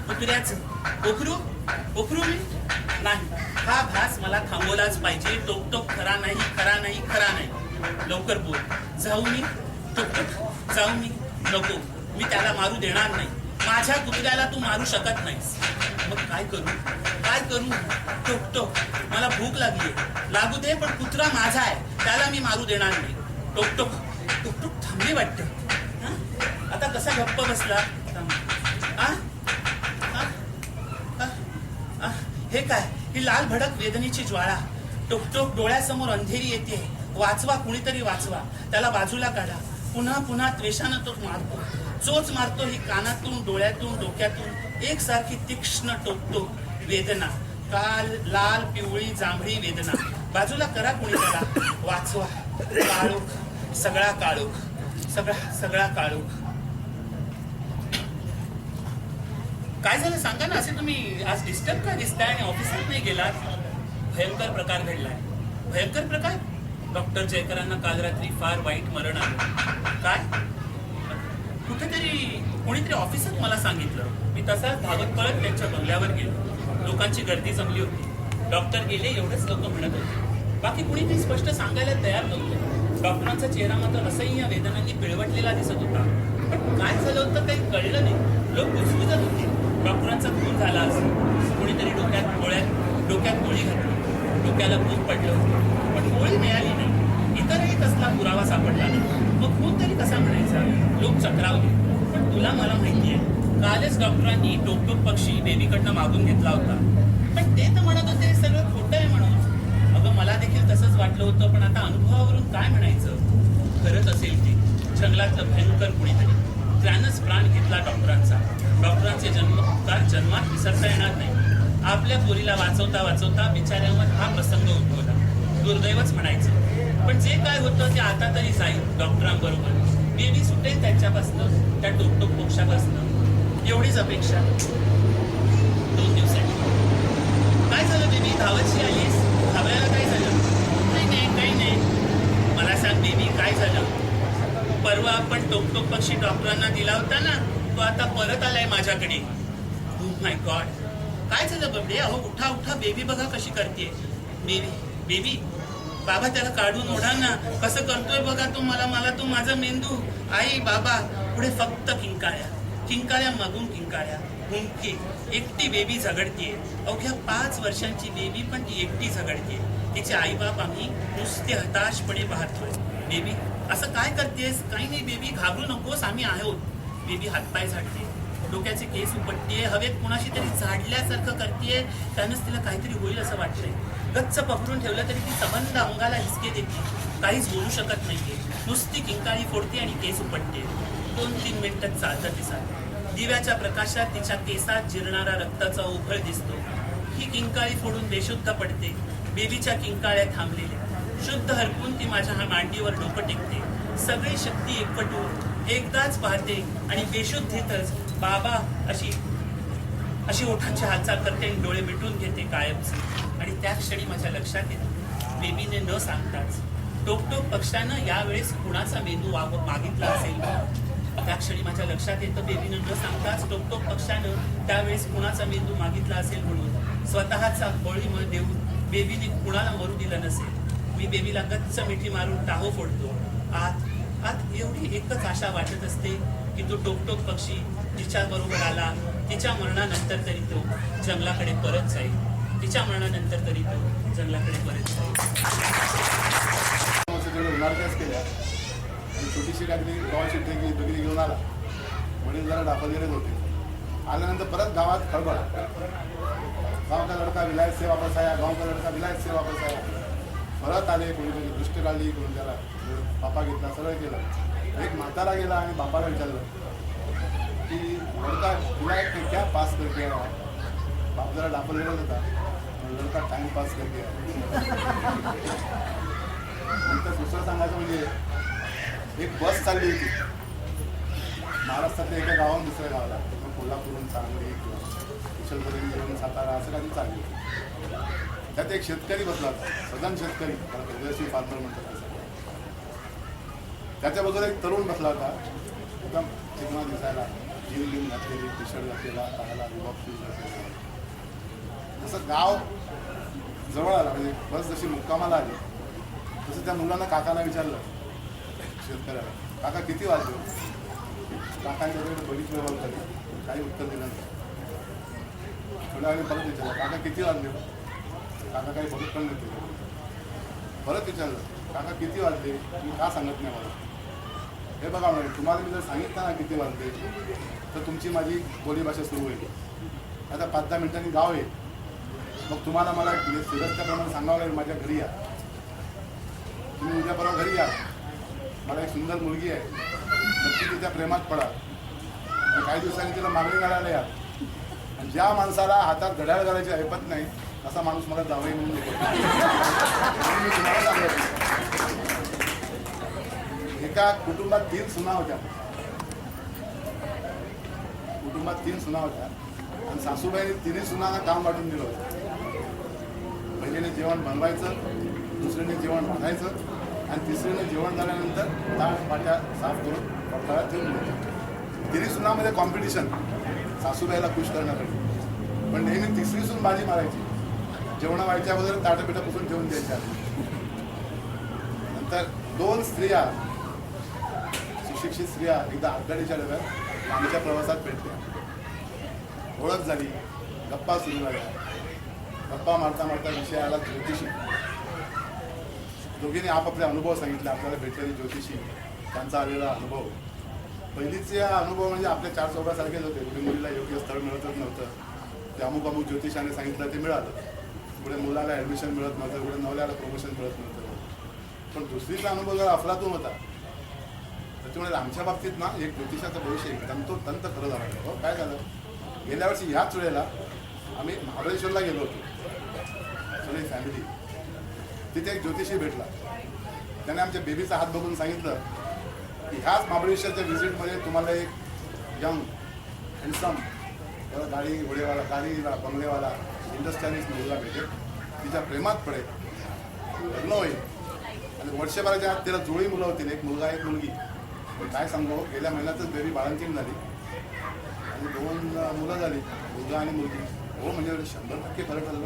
कुत्र्याचं. पोखरू मी नाही. हा भास मला थांबवलाच पाहिजे. टोक खरा नाही. लवकर बोल. जाऊ मी? जाऊ मी? नको, मी त्याला मारू देणार नाही. माझ्या कुत्र्याला तू मारू शकत नाहीस. मग काय करू? टोक मला भूक लागू दे, पण कुत्रा माझा आहे, त्याला मी मारू देणार नाही. टोक थांबली वाटतं. आता कसा गप्प बसला? हे काय? ही लाल भडक वेदनेची ज्वाळा. टोक डोळ्यासमोर अंधेरी येते. वाचवा, कुणीतरी वाचवा. त्याला बाजूला काढा. पुन्हा त्वेषानं तो मारतो. चोच मारतो. ही कानातून, डोळ्यातून, डोक्यातून एकसारखी तीक्ष्ण टोक वेदना. लाल, पिवळी, जांभळी वेदना. बाजूला करा कोणी त्याला, वाचवा. काळोख, सगळा काळोख, सगळा काळोख. काय झालं सांगा ना, असे तुम्ही आज डिस्टर्ब काय दिसताय आणि ऑफिसात नाही गेलात? भयंकर प्रकार घडलाय. भयंकर प्रकार. डॉक्टर जयकरांना काल रात्री फार वाईट मरण आलं. काय? कुठेतरी कोणीतरी ऑफिसात मला सांगितलं. मी तसाच धावत पळत त्यांच्या बंगल्यावर गेलो. लोकांची गर्दी जमली होती. डॉक्टर गेले एवढेच लोक म्हणत होते. बाकी कुणी काही स्पष्ट सांगायला तयार नव्हते. डॉक्टरांचा चेहरा मात्र असह्य वेदनांनी पिळवटलेला दिसत होता. पण काय झालं होतं काही कळलं नाही. लोक गुजगुजत होते. डॉक्टरांचा खून झाला असेल. कोणीतरी डोक्यात गोळी घातली. डोक्याला खून पडलं होतं, पण गोळी मिळाली नाही. इतरही कसला पुरावा सापडला नाही. मग खून तरी कसा म्हणायचा? लोक चक्रावले. पण तुला मला माहितीये, कालच डॉक्टरांनी टोकटोक पक्षी बेबीकडनं मागून घेतला होता. पण ते तर म्हणत होते सगळं खोटं आहे म्हणून. अगं मला देखील तसंच वाटलं होतं, पण आता अनुभवावरून काय म्हणायचं? खरंच असेल ते जंगलातलं भयंकर कुणीतरी. त्यानंच प्राण घेतला डॉक्टरांचा. डॉक्टरांचे जन्मात विसरता येणार नाही. आपल्या पोरीला वाचवता बिचाऱ्यावर हा प्रसंग उद्भवला. दुर्दैवच म्हणायचं. पण जे काय होतं ते आता तरी जाईल डॉक्टरांबरोबर. बेबी सुटेल त्यांच्यापासनं, त्या टोकटोक मोक्षापासनं. एवढीच अपेक्षा. 2 दिवसांनी काय झालं बेबी? धावतशी आलीस? घाबरायला काय झालं? काही नाही. मला सांग बेबी, काय झालं? परवा आपण टोकटोक पक्षी डॉक्टरांना दिला होता ना, तो आता परत आलाय माझ्याकडे. Oh my God. काय झालं बबडे? अहो उठा, बेबी बघा कशी करते. बेबी बाबा त्याला काढून ओढा ना. कसं करतोय बघा तो. मला तो माझा मेंदू. आई बाबा. पुढे फक्त किंकाळ्या मागून किंकाळ्या. हुंके. एकटी बेबी झगडतीये. अवघ्या 5 वर्षांची बेबी, पण ती एकटी झगडतीये. तिचे आई बाप आम्ही नुसते हताशपणे पाहतोय. बेबी असं काय करतेस? काही नाही बेबी, घाबरू नकोस, आम्ही आहोत. बेबी हातपाय झाडते. डोक्याचे केस उपटते. हवेत कुणाशी तरी झाडल्यासारखं करतेय. त्यानंच तिला काहीतरी होईल असं वाटतंय. गच्च पकडून ठेवलं तरी ती सबंध अंगाला हिसके देते. काहीच बोलू शकत नाहीये. नुसती किंकाळी फोडते आणि केस उपटते. 2-3 मिनिटात चालतं तिचा. दिव्याच्या प्रकाशात तिच्या केसात जिरणारा रक्ताचा ओघळ दिसतो. ही किंकाळी फोडून बेशुद्ध पडते. बेबीच्या किंकाळ्या थांबलेल्या. शुद्ध हरपून ती माझ्या मांडीवर डोकं टेकते. सगळी शक्ती एकवटून एकदाच पाहते आणि बेशुद्धीतच बाबा अशी ओठांची हालचाल करते आणि डोळे मिटून घेते कायमचे. आणि त्या क्षणी माझ्या लक्षात येतं, बेबीने न सांगताच टोकटोक पक्षानं यावेळेस कुणाचा मेंदू मागितला असेल. त्या क्षणी माझ्या लक्षात येतं, बेबीनं न सांगताच टोकटोक पक्षानं त्यावेळेस कुणाचा मेंदू मागितला असेल म्हणून. स्वतःचा बळी देऊन बेबीने कुणाला मरू दिलं नसेल. मी बेबीला गच्च मिठी मारून टाहो फोडतो. आत एवढी एकच आशा वाटत असते की तो टोकटोक पक्षी तिच्या बरोबर आला. तिच्या मरणानंतर तरी तो जंगलाकडे परत जाईल. केल्या आणि छोटीशी काहीतरी गावाची बगरी घेऊन आला. वडील जरा दाखवलेलेच होते. आल्यानंतर परत गावात खळबळ. गाव का लडका विलायत से वापस आया, गाव का लडका विलायत से वापस आया. परत आले. कोणी दृष्टी काढली, कोणी त्याला बापा घेतला, सगळं केलं. एक म्हातारा गेला आणि बापाला विचारलं की लडका विलायत ने क्या पास करके आया? बाप जरा दाखवलेलाच होता. लडका टाइम पास करके आया. नंतर दुसरं सांगायचं म्हणजे एक बस चालली होती महाराष्ट्रातल्या एका गावाहून दुसऱ्या गावाला. कोल्हापूरहून सांगली किंवा कुशलपर्यंत घेऊन सातारा असं काही चालली होती. त्यात एक शेतकरी बसला होता. सदन शेतकरी, प्रगतशील फार्मर म्हणतात. त्याच्या बाजूला एक तरुण बसला होता. एकदम चिकना दिसायला, जीन घेऊन घातलेली, टी शर्ट घातलेला, पाहायला रिबॉक शूज घातलेला. जसं गाव जवळ आला, म्हणजे बस जशी मुक्कामाला आली तसं त्या मुलांना काकाला विचारलं शेतकऱ्याला, काका किती वाजले? काकांच्याकडे बघितलं होतं, काही उत्तर दिलं नाही. थोड्या वेळी परत विचारलं, काका किती वाजले? काका काही बघत पण नाही. परत विचारलं, काका किती वाजले? तुम्ही का सांगत नाही मला? हे बघा म्हणजे तुम्हाला मी जर सांगितलं ना किती वाजले तर तुमची माझी बोलीभाषा सुरू होईल. आता 5-10 मिनिटांनी गाव येईल. मग तुम्हाला मला सिरस्त्याप्रमाणे सांगावं लागेल, माझ्या घरी या. तुम्ही उद्या परवा घरी या. मला एक सुंदर मुलगी आहे, नक्की तिच्या प्रेमात पडा. काही दिवसांनी तिला मागणी घालायला या. आणि ज्या माणसाला हातात घड्याळ घालायची ऐपत नाही असा माणूस मला जावई म्हणून नको. म्हणून मी तुम्हाला सांगतो, एका कुटुंबात 3 सुना होत्या. कुटुंबात 3 सुना होत्या आणि सासूबाईने 3 सुनांना काम वाटून दिलं होतं. पहिलीने जेवण बनवायचं, दुसरीने जेवण वाढायचं आणि तिसरीने जेवण झाल्यानंतर ताट पाट्या साफ करून पडताळा ठेवून द्यायचं. 3 सुनामध्ये कॉम्पिटिशन सासूबाईला खुश करण्यासाठी. पण नेहमी 3री सून बाजी मारायची. जेवण व्हायच्या अगोदर ताटपिठा पुसून ठेवून द्यायच्या. नंतर 2 स्त्रिया, सुशिक्षित स्त्रिया एकदा आगगाडीच्या डब्यात लांबच्या प्रवासात भेटल्या. ओळख झाली, गप्पा सुरू झाल्या. गप्पा मारता मारता विषय आला ज्योतिषी. दोघींनी आपापले अनुभव सांगितले. आपल्याला भेटलेली ज्योतिषी, त्यांचा आलेला अनुभव. पहिलीचे अनुभव म्हणजे आपल्या 4 चौघासारखेच होते. पुढे मुलीला योग्य स्थळ मिळतच नव्हतं. ते अमुक ज्योतिषाने सांगितलं ते मिळालं. पुढे मुलाला ॲडमिशन मिळत नव्हतं, पुढे नवऱ्याला प्रमोशन मिळत नव्हतं. पण दुसरीचा अनुभव जर अफलातून होता. त्याच्यामुळे आमच्या बाबतीत ना एक ज्योतिषाचं भविष्य तंतोतंत खरं झालं. हो काय झालं, गेल्या वर्षी ह्याच वेळेला आम्ही महाबळेश्वरला गेलो होतो सगळी फॅमिली. तिथे एक ज्योतिषी भेटला. त्याने आमच्या बेबीचा हात बघून सांगितलं की ह्याच महाबळेश्वरच्या व्हिजिटमध्ये तुम्हाला एक यंग हँडसम गाडी घोडेवाला, गाडीवाला, बंगलेवाला, इंडस्ट्रियलिस्ट मुलगा भेटेल. तिच्या प्रेमात पडेल, लग्न होईल आणि वर्षभराच्या आत तिला जोडी मुलं होतील, एक मुलगा एक मुलगी. काय सांगू, गेल्या महिन्यातच बेबी बाळंतीण झाली आणि 2 मुलं झाली, मुलगा आणि मुलगी. हो म्हणजे 100% फरक झालं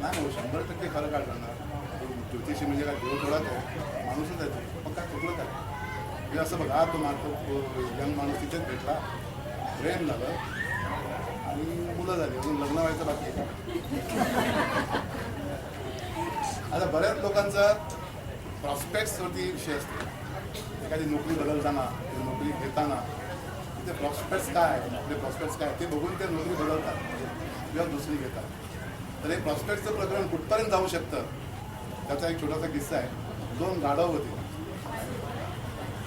नाही. हो 100% फरक काय करणार. ज्योतिषी म्हणजे काय देव थोडाच आहे, माणूसच आहे. मग काय चुकलं काय. म्हणजे असं बघा, तो यंग माणूस तिथेच भेटला, प्रेम झालं आणि मुलं झाली. अजून लग्न व्हायचं बाकी आहे. आता बऱ्याच लोकांचं प्रॉस्पेक्ट्सवरती विषय असतो. एखादी नोकरी बदलताना, नोकरी घेताना तिथे प्रॉस्पेक्ट्स काय आहे, आपले प्रॉस्पेक्ट्स काय ते बघून ते नोकरी बदलतात किंवा दुसरी घेतात. तर हे प्रॉस्पेक्टचं प्रकरण कुठपर्यंत जाऊ शकतं, त्याचा एक छोटासा किस्सा आहे. 2 गाढव होते,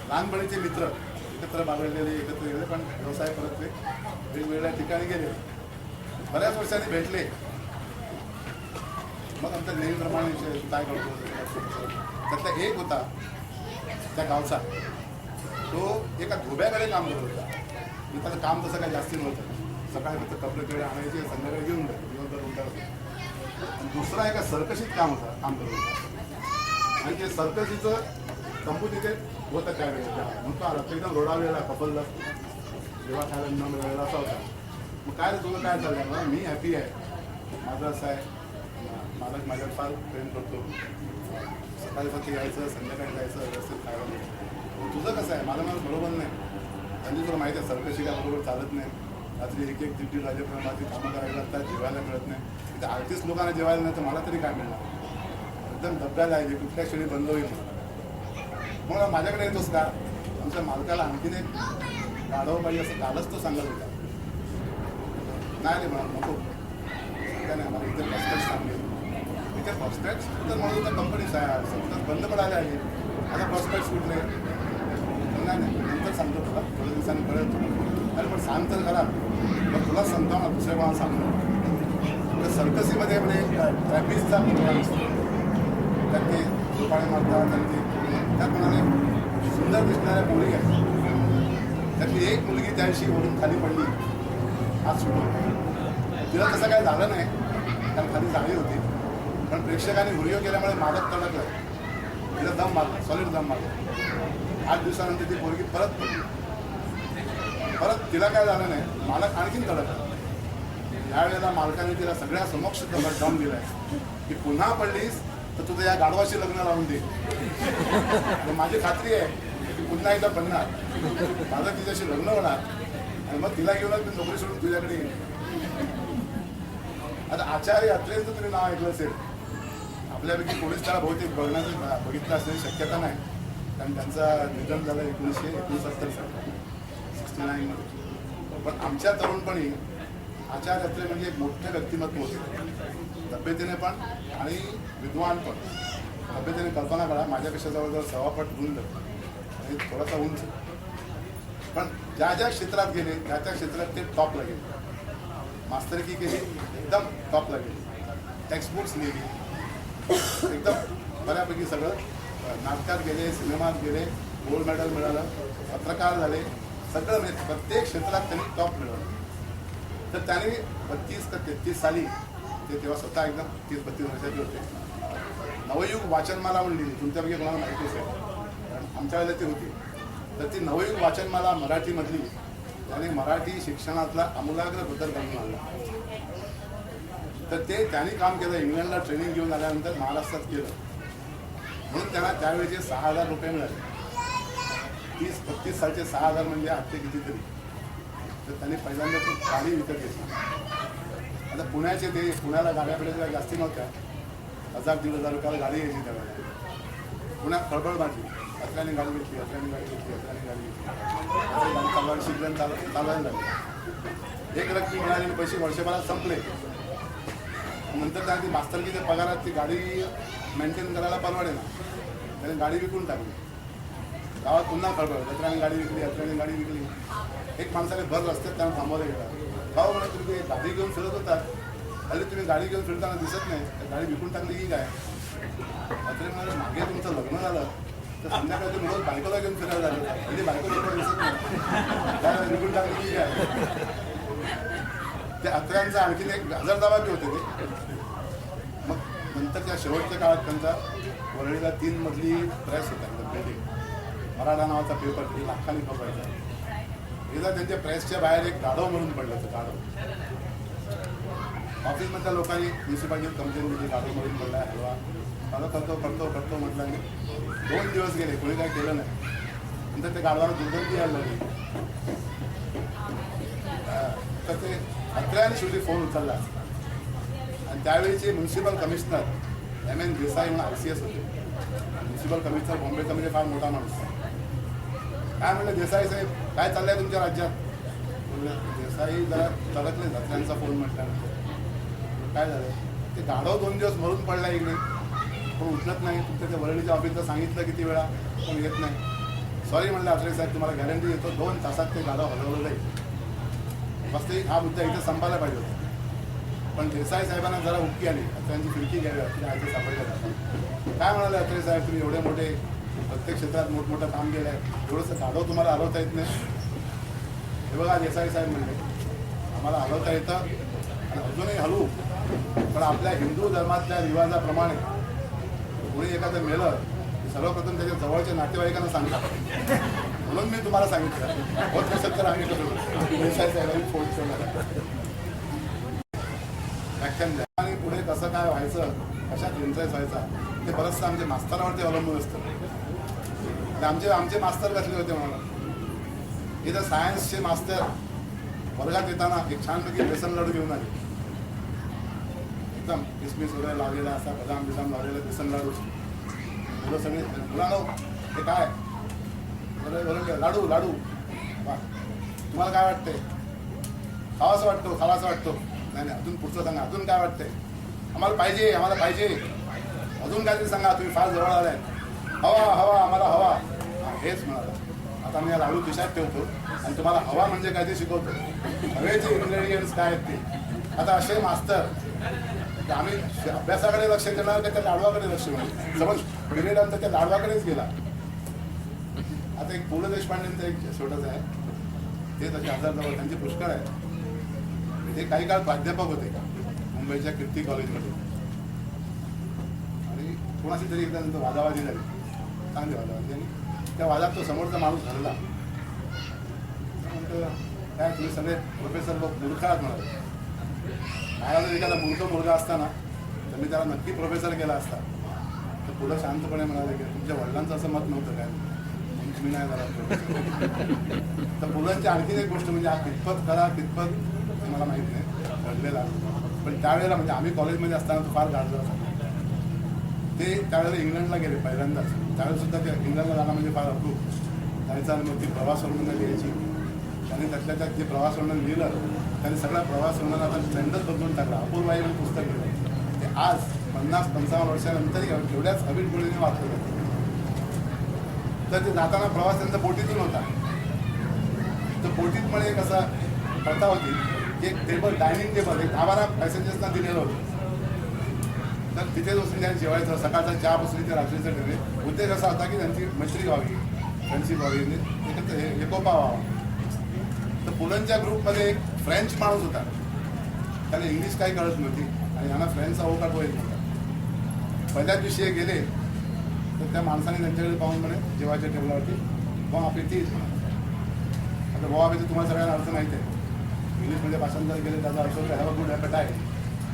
लहानपणीचे मित्र, एकत्र बागडलेले, एकत्र गेले, पण व्यवसाय परत ते वेगवेगळ्या ठिकाणी गेले. बऱ्याच वर्षांनी भेटले. मग आमच्या नेहमीप्रमाणे काय करतो, त्यातला एक होता त्या गावचा, तो एका धोब्याकडे काम करत होता. म्हणजे त्याचं काम तसं काही जास्ती नव्हतं. सकाळी फक्त कपडे तेवढे आणायचे, संध्याकाळी घेऊन जायचे. दुसरा एका सर्कशीत काम करत होता आणि ते सर्कशीचं तंबू तिथे होतं त्यावेळेला. म्हणतो आला तो एकदम रोडावेला, कपलला जेव्हा खायला न मिळालेला असा होता. मग काय रे तुझं काय चाललंय ना, मी हॅपी आहे, माझं असं आहे, मालक माझ्यात फार प्रेम करतो, सकाळी फक्त यायचं, संध्याकाळी जायचं, व्यवस्थित खायला मिळतं. तुझं कसं आहे, मला बरोबर नाही. म्हणजे तुला माहिती आहे सर्कशी काय बरोबर चालत नाही. रात्री 1-1, 1:30 वाजेपर्यंत माझी कामं करायला लागतात, जेवायला मिळत नाही. तिथे आर्टिस्ट लोकांना जेवायला नाही तर मला तरी काय मिळणार. एकदम डब्याला आहे, कुठल्या क्षणी बंद होईल. मग माझ्याकडे येतोस का. आमच्या मालकाला आणखीन एक गाढव पाहिजे असं कालच तो सांगत होता. नाही म्हणा नको, काय नाही, आम्हाला इथे प्रॉस्पेक्ट्स सांगले. इथे प्रॉस्पेक्ट्स तर म्हणून होता कंपनी सतत बंद पडायला आहे. आता प्रॉस्पेक्ट्स कुठले नाही, नंतर सांगतो तुला, थोड्या दिवसांनी कळेल तुला. अरे पण सांग तर खरा, मग तुला सांगतो ना, दुसऱ्या कोणाला सांगतो. तर सर्कसीमध्ये म्हणजे ट्रॅफिकचा प्रोग्राम असतो. त्यात ते झोपाळे मारतात आणि त्यात म्हणाले सुंदर दिसणाऱ्या मुली आहेत. त्यातली एक मुलगी त्याविषयी ओढून खाली पडली, हात सुटून. तिला तसं काय झालं नाही, कारण खाली जाळी होती. पण प्रेक्षकांनी व्हिडिओ केल्यामुळे मालक तडकला, तिला दम मारला, सॉलिड दम मारला. 8 दिवसानंतर ती पोरगी परत पडली. परत तिला काय झालं नाही, मालक आणखीन तडकला. यावेळेला मालकाने तिला सगळ्या समक्ष दम दिलाय की पुन्हा पडलीस तर तुझं या गाढवाशी लग्न लावून दे. माझी खात्री आहे की पुन्हा एकदा बनणार, माझं तिच्याशी लग्न होणार आणि मग तिला घेऊनच मी नोकरी सोडून तुझ्याकडे येईल. आता आचार्य अत्रेंचं तुम्ही नाव ऐकलं असेल. आपल्यापैकी कोणीच त्याला बहुतेक बघितलं असण्याची शक्यता नाही, कारण त्यांचं निधन झालं 1969 साली, 69मध्ये. पण आमच्या तरुणपणी आचार्य अत्रे म्हणजे एक मोठं व्यक्तिमत्व होते, तब्येतीने पण आणि विद्वान पण. तब्येतीने कल्पना करा, माझ्यापेक्षा जवळजवळ 1.25 फूट रुंद आणि थोडासा उंच. पण ज्या ज्या क्षेत्रात गेले त्या त्या क्षेत्रात ते टॉपला गेले. मास्तरकी केली, एकदम टॉपला गेली. टेक्स्टबुक्स लिहिली, एकदम बऱ्यापैकी सगळं. नाटकात गेले, सिनेमात गेले, गोल्ड मेडल मिळालं, पत्रकार झाले, सगळं म्हणजे प्रत्येक क्षेत्रात त्यांनी टॉप मिळवलं. तर त्याने 32 का 33 साली, ते तेव्हा स्वतः एकदम 30-32 वर्षाचे होते, नवयुग वाचनमाला म्हणून लिहिली. तुमच्यापैकी कोणाला माहितीच आहे, कारण आमच्या वेळेला ती होती. तर ती नवयुग वाचनमाला मराठीमधली त्याने मराठी शिक्षणातला आमूलाग्र बदल घडून आणला. तर ते त्यांनी काम केलं. इंग्लंडला ट्रेनिंग घेऊन आल्यानंतर महाराष्ट्रात केलं, म्हणून त्यांना त्यावेळेचे 6,000 रुपये मिळाले. 30-32 सालचे 6,000 म्हणजे हप्ते कितीतरी. तर त्यांनी पहिल्यांदा ती गाडी विकत घेतली. आता पुण्याचे ते पुण्याला गाड्याकडे जरा जास्ती नव्हत्या, 1,000-1,500 रुपयाला गाडी यायची त्यावेळेला. पुण्यात खळबळ मारली, अत्र्याने गाडी घेतली, अत्र्याने गाडी घेतली, अत्र्याने गाडी घेतली. गाडी चालवायला शिकल्यानं चालायला लागली. एक रक्कम मिळालेले पैसे वर्षभरात संपले. नंतर त्यांनी ती मास्तरकीच्या पगारात ती गाडी मेंटेन करायला परवडे ना, त्याने गाडी विकून टाकली. गावात पुन्हा खळबळ, अत्र्याने गाडी विकली, अत्र्याने गाडी विकली. एक माणसाने भर रस्त्यात त्यांना थांबवलं गेला. भाऊ म्हणजे तुम्ही गाडी घेऊन फिरत होतात, हल्ली तुम्ही गाडी घेऊन फिरताना दिसत नाही, तर गाडी विकून टाकली की काय? अत्रे म्हणाले, मागे तुमचं लग्न झालं तर संध्याकाळी तुम्ही रोज बायकोला घेऊन फिरायला झालं, म्हणजे बायको बरोबर दिसत नाही, काय विकून टाकली की काय? ते अत्र्यांचा आणखीन एक हजरदाबा बी होते ते. मग नंतरच्या शेवटच्या काळात त्यांचा वरळीला 3 मजली प्रेस होता, बिल्डिंग, मराठा नावाचा पेपर, तरी लाखांनी खपायचा. एकदा त्यांच्या प्रेसच्या बाहेर एक गाढव म्हणून पडलं होतं. गाढव ऑफिसमधल्या लोकांनी म्युन्सिपालिटीत कंप्लेंट दिली, गाढव म्हणून पडला आहे, हलवा. मला करतो म्हटलं आणि 2 दिवस गेले, कोणी काही केलं नाही. नंतर ते गाढवाला दुर्गंधी यायला लागली. तर ते अत्र्याने शेवटी फोन उचलला. आणि त्यावेळीचे म्युन्सिपल कमिशनर M.N. देसाई म्हणून RCS होते. म्युन्सिपल कमिशनर बॉम्बेचा म्हणजे फार मोठा माणूस. काय म्हणलं, देसाई साहेब काय चाललंय तुमच्या राज्यात? म्हणलं देसाई जरा तडकले अत्र्यांचा फोन म्हटल्यानंतर. काय झालं, ते गाढव 2 दिवस मरून पडला इकडे, पण उठलत नाही. तुमच्या त्या वरळीच्या ऑफिसला सांगितलं किती वेळा, पण येत नाही. सॉरी म्हणलं अत्रे साहेब, तुम्हाला गॅरंटी देतो 2 तासात ते गाढव हलवलं जाईल. वास्तविक हा मुद्दा इथे संपायला पाहिजे होता. पण देसाई साहेबांना जरा उटकी आली, त्यांची खिडकी घ्यावी की आयते सापडल्या जातात. काय म्हणाले अत्रे साहेब, तुम्ही एवढे मोठे प्रत्येक क्षेत्रात मोठमोठं काम केलं आहे, थोडंसं गाढव तुम्हाला हलवता येत नाही? हे बघा देसाई साहेब म्हणले, आम्हाला हलवता येतं आणि अजूनही हलवू, पण आपल्या हिंदू धर्मातल्या रिवाजाप्रमाणे कोणी एखादं मेलं सर्वप्रथम त्याच्या जवळच्या नातेवाईकांना सांगतात. म्हणून मी तुम्हाला सांगितलं, होत नसेल तर आम्ही करू. देसाई साहेबांनी फोन ठेवला, व्याख्यान द्या. आणि पुढे कसं काय व्हायचं, कशात इंटरेस्ट व्हायचा, ते बरंचसं आमच्या मास्तरावरती अवलंबून असतं. आमचे मास्तर कसले होते मला, इथं सायन्सचे मास्तर वर्गात येताना एक छानपैकी बेसन लाडू घेऊन आले. एकदम किसमिस वगैरे लावलेला असा, बदाम लावलेला बेसन लाडू. मुलं सगळे, मुलांनो हे काय? लाडू लाडू. वा, तुम्हाला काय वाटतंय? खावासं वाटतो? नाही, अजून पुढचं सांगा, अजून काय वाटतंय? आम्हाला पाहिजे. अजून काहीतरी सांगा, तुम्ही फार जवळ आलाय. हवा आम्हाला हवा. हेच म्हणाला. आता मी या लाडू खिशात ठेवतो आणि तुम्हाला हवा म्हणजे काय ते शिकवतो. हवेचे इन्ग्रेडियंट्स काय आहेत ते. आता असे मास्तर की आम्ही अभ्यासाकडे लक्ष देणार का त्या लाडवाकडे लक्ष देणार? समज पिरियड आमचा त्या लाडवाकडेच गेला. आता एक पु ल देशपांडेंचं एक छोटंच आहे, ते तसे हजारजवळ त्यांची पुष्कळ आहे. ते काही काळ प्राध्यापक होते मुंबईच्या कीर्ती कॉलेजमध्ये. आणि कोणाशी तरी एकदा नंतर वादावादी झाली, चांगली वादावादी. आणि त्या वादात तो समोरचा माणूस घडला. काय तुम्ही सगळे प्रोफेसर लोक मूर्ख आहात म्हणाले. मला जर एखादा मूर्ख मुलगा असताना तर मी त्याला नक्की प्रोफेसर केला असता. तर पुढं शांतपणे म्हणाले की तुमच्या वडिलांचं असं मत नव्हतं काय, म्हणून तुम्ही नाही झाला प्रोफेसर. तर मुलांची आणखीन एक गोष्ट म्हणजे हा कितपत खरा कितपत मला माहीत नाही घडलेला, पण त्यावेळेला म्हणजे आम्ही कॉलेजमध्ये असताना तो फार गाजला होता. ते त्यावेळेला इंग्लंडला गेले पहिल्यांदाच. त्यावेळेस सुद्धा ते इंग्लंडला जाणं म्हणजे फार अप्रूप. त्याचा मग ती प्रवास वर्णनं लिहायची. त्यांनी त्यातल्या त्यात जे प्रवास वर्णन लिहिलं, त्यांनी सगळा प्रवास वर्णन आता ट्रेंडच बदलून टाकला. अपूर्वाई म्हणून पुस्तक लिहिलं. ते आज 50-55 वर्षानंतरही एवढ्याच अभिनपणे वाचलं जातं. तर ते जाताना प्रवास त्यांचा बोटीतून होता. तर बोटीतमुळे एक असा प्रथा होती, एक टेबल, डायनिंग टेबल एक 10-12 पॅसेंजर्सना दिलेलं होतं. तर तिथेच बसून त्यांनी जेवायचं, सकाळचा चहा बसून ते रात्रीचं ठरले. उद्देश असा होता की त्यांची मैत्री व्हावी, फ्रेंडशिप व्हावी, एकत्र एकोपा व्हावा. तर पुलंच्या ग्रुपमध्ये एक फ्रेंच माणूस होता, त्याला इंग्लिश काही कळत नव्हती आणि यांना फ्रेंचचा अवकाश येत नव्हता. पहिल्याच दिवशी हे गेले तर त्या माणसाने त्यांच्याकडे पाहून म्हणे जेवायच्या टेबलावरती बुवा अपेटीज म्हणा. आता बुवा अपेटीज तुम्हाला सगळ्यांना अर्थ माहिती आहे. इंग्लिशमध्ये भाषांतर केले त्याचा अर्थ होतो हॅव अ गुड ॲपेटाईट.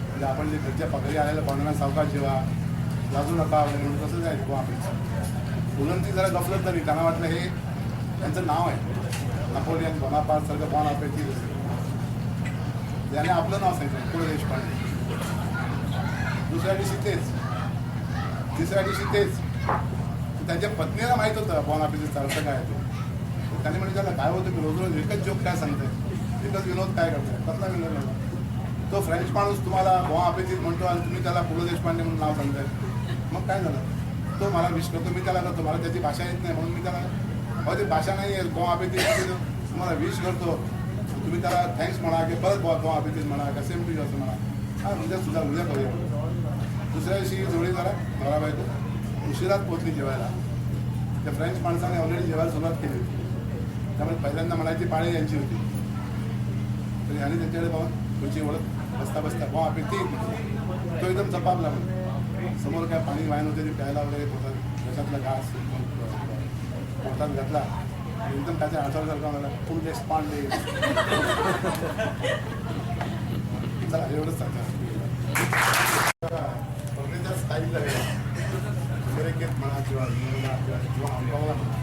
म्हणजे आपण जे घरच्या पकडी आलेल्या पाहुण्यांना सावकाश जेवा, लाजू नका वगैरे म्हणून तसंच आहे बुवा अपेटीज. पुलंची जरा गफलत झाली, त्यांना वाटलं हे त्यांचं नाव आहे, नपोलियन बोनापार्टसारखं बुवा अपेटीज असेल. त्याने आपलं नाव सांगितलं पु ल देशपांडे. दुसऱ्या दिवशी तेच, तिसऱ्या दिवशी तेच. त्यांच्या पत्नीला माहीत होतं बुवा अपेटीजचा अर्थ काय आहे. त्याने म्हणजे त्याला काय होतं की रोज रोज एकच जोक काय सांगताय, एकच विनोद काय करताय, कसला विनोद नव्हता. तो फ्रेंच माणूस तुम्हाला बुवा अपेटीज म्हणतो आणि तुम्ही त्याला पु ल देशपांडे म्हणून नाव सांगताय. मग काय झालं, तो मला विश करतो, मी त्याला करतो, मला त्याची भाषा येत नाही म्हणून मी त्याला ते भाषा नाही आहे बुवा अपेटीज तुम्हाला विश करतो, तुम्ही त्याला थँक्स म्हणा की परत बुवा अपेटीज म्हणा का सेम टू असं म्हणा. हा उद्या करूया. दुसऱ्या दिवशी जोडी जरा नवरा बायको उशिरात पोहोचली जेवायला. त्या फ्रेंच माणसाने ऑलरेडी जेवायला सुरुवात केली होती, त्यामुळे पहिल्यांदा म्हणायची पाळी यांची होती. तर यांनी त्यांच्याकडे पाहून तुमची ओळख बसता बसता बुवा अपेटीज तो एकदम चपापला म्हणून. समोर काय पाणी वाईन होते ते प्यायला वगैरे पोटात त्याच्यातला घास पोटात घातला एकदम त्याच्या आठवड्यासारखा मला पु ल देशपांडे. चला एवढंच सांगा. फर्निचर स्टाईल अमेरिकेत म्हणा किंवा इंग्लंडला किंवा हाँगकाँगला म्हणा,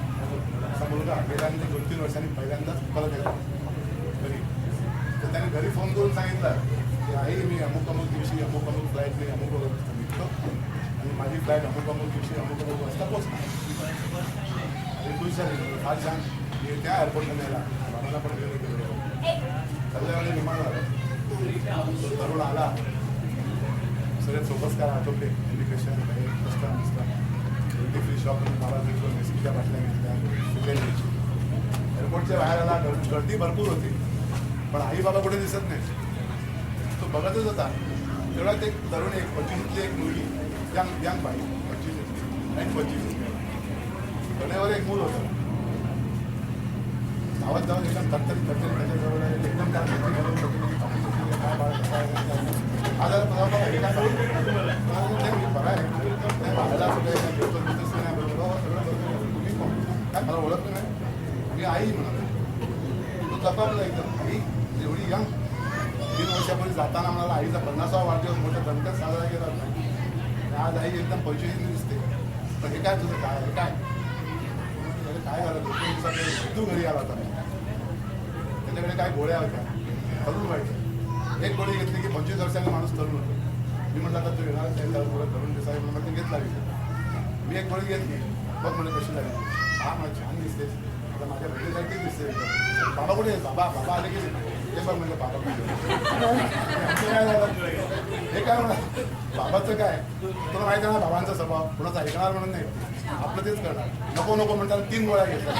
असा मुलगा गेल्यानंतर 2-3 वर्षांनी पहिल्यांदाच परत येतो घरी. तर त्याने घरी फोन करून सांगितलं की आई मी अमुक दिवशी अमुक फ्लाईटने अमुक निघतो आणि माझी फ्लाईट अमुक दिवशी अमुक वाजता पोचणार. आणि खुश झाली, फार छान. मी त्या एअरपोर्टला न्यायला बाबाला पण घेऊन गेलो. सगळ्यावेळी विमान झालं, तरुण आला, सगळे सोबतकार आटोपले, indication custom duty free shop मला घेतलो, मेस्कीच्या बाटल्या घेतल्या, सुगेल घ्यायची. एअरपोर्टच्या बाहेर आला, गर्दी भरपूर होती पण आई बाबा कुठे दिसत नाही. तो बघतच होता. तेवढ्यात एक तरुण, एक 25ची एक मुलगी, यंग बाई, 25 कडेवर एक मूल होतं. धावत जाऊन एकदम तरतरी त्याच्याजवळ एकदम त्याला काय बाळ कसं आहे आजार बरं आहे बाळाला तुम्ही काय मला ओळखलं नाही, मी आई म्हणालो. तो जपाबला एकदम आई एवढी यंग. 3 वर्षापूर्वी जाताना म्हणाला आईचा 50वा वाढदिवस मोठा दणकत साजरा केला नाही. आज आई एकदम पैशाची दिसते. पण हे काय तुझं काय काय काय झालं, 2 दिवसाकडे तू घरी आला होता. त्याच्याकडे काय गोळ्या होत्या, तरुण व्हायच्या. एक गोळी घेतली की 25 वर्षांनी माणूस तरुण होतो. मी म्हटलं आता तू येणार त्याला थोडं तरुण दिसाय म्हणून ते घेतला घेतला. मी एक गोळी घेतली, बघ म्हणजे कशी लागली. हा मला छान दिसते, आता माझ्या बहिणीसारखीच दिसते. बाबा कुठे आहे, बाबा आले की हे बघ म्हणजे बाबा कुठे काय झालं, हे काय म्हणा बाबाचं काय तुला माहिती आहे ना, बाबांचा स्वभाव कोणाचा ऐकणार म्हणून नाही, आपलं तेच करणार. नको नको म्हणताना 3 गोळ्या घेतल्या.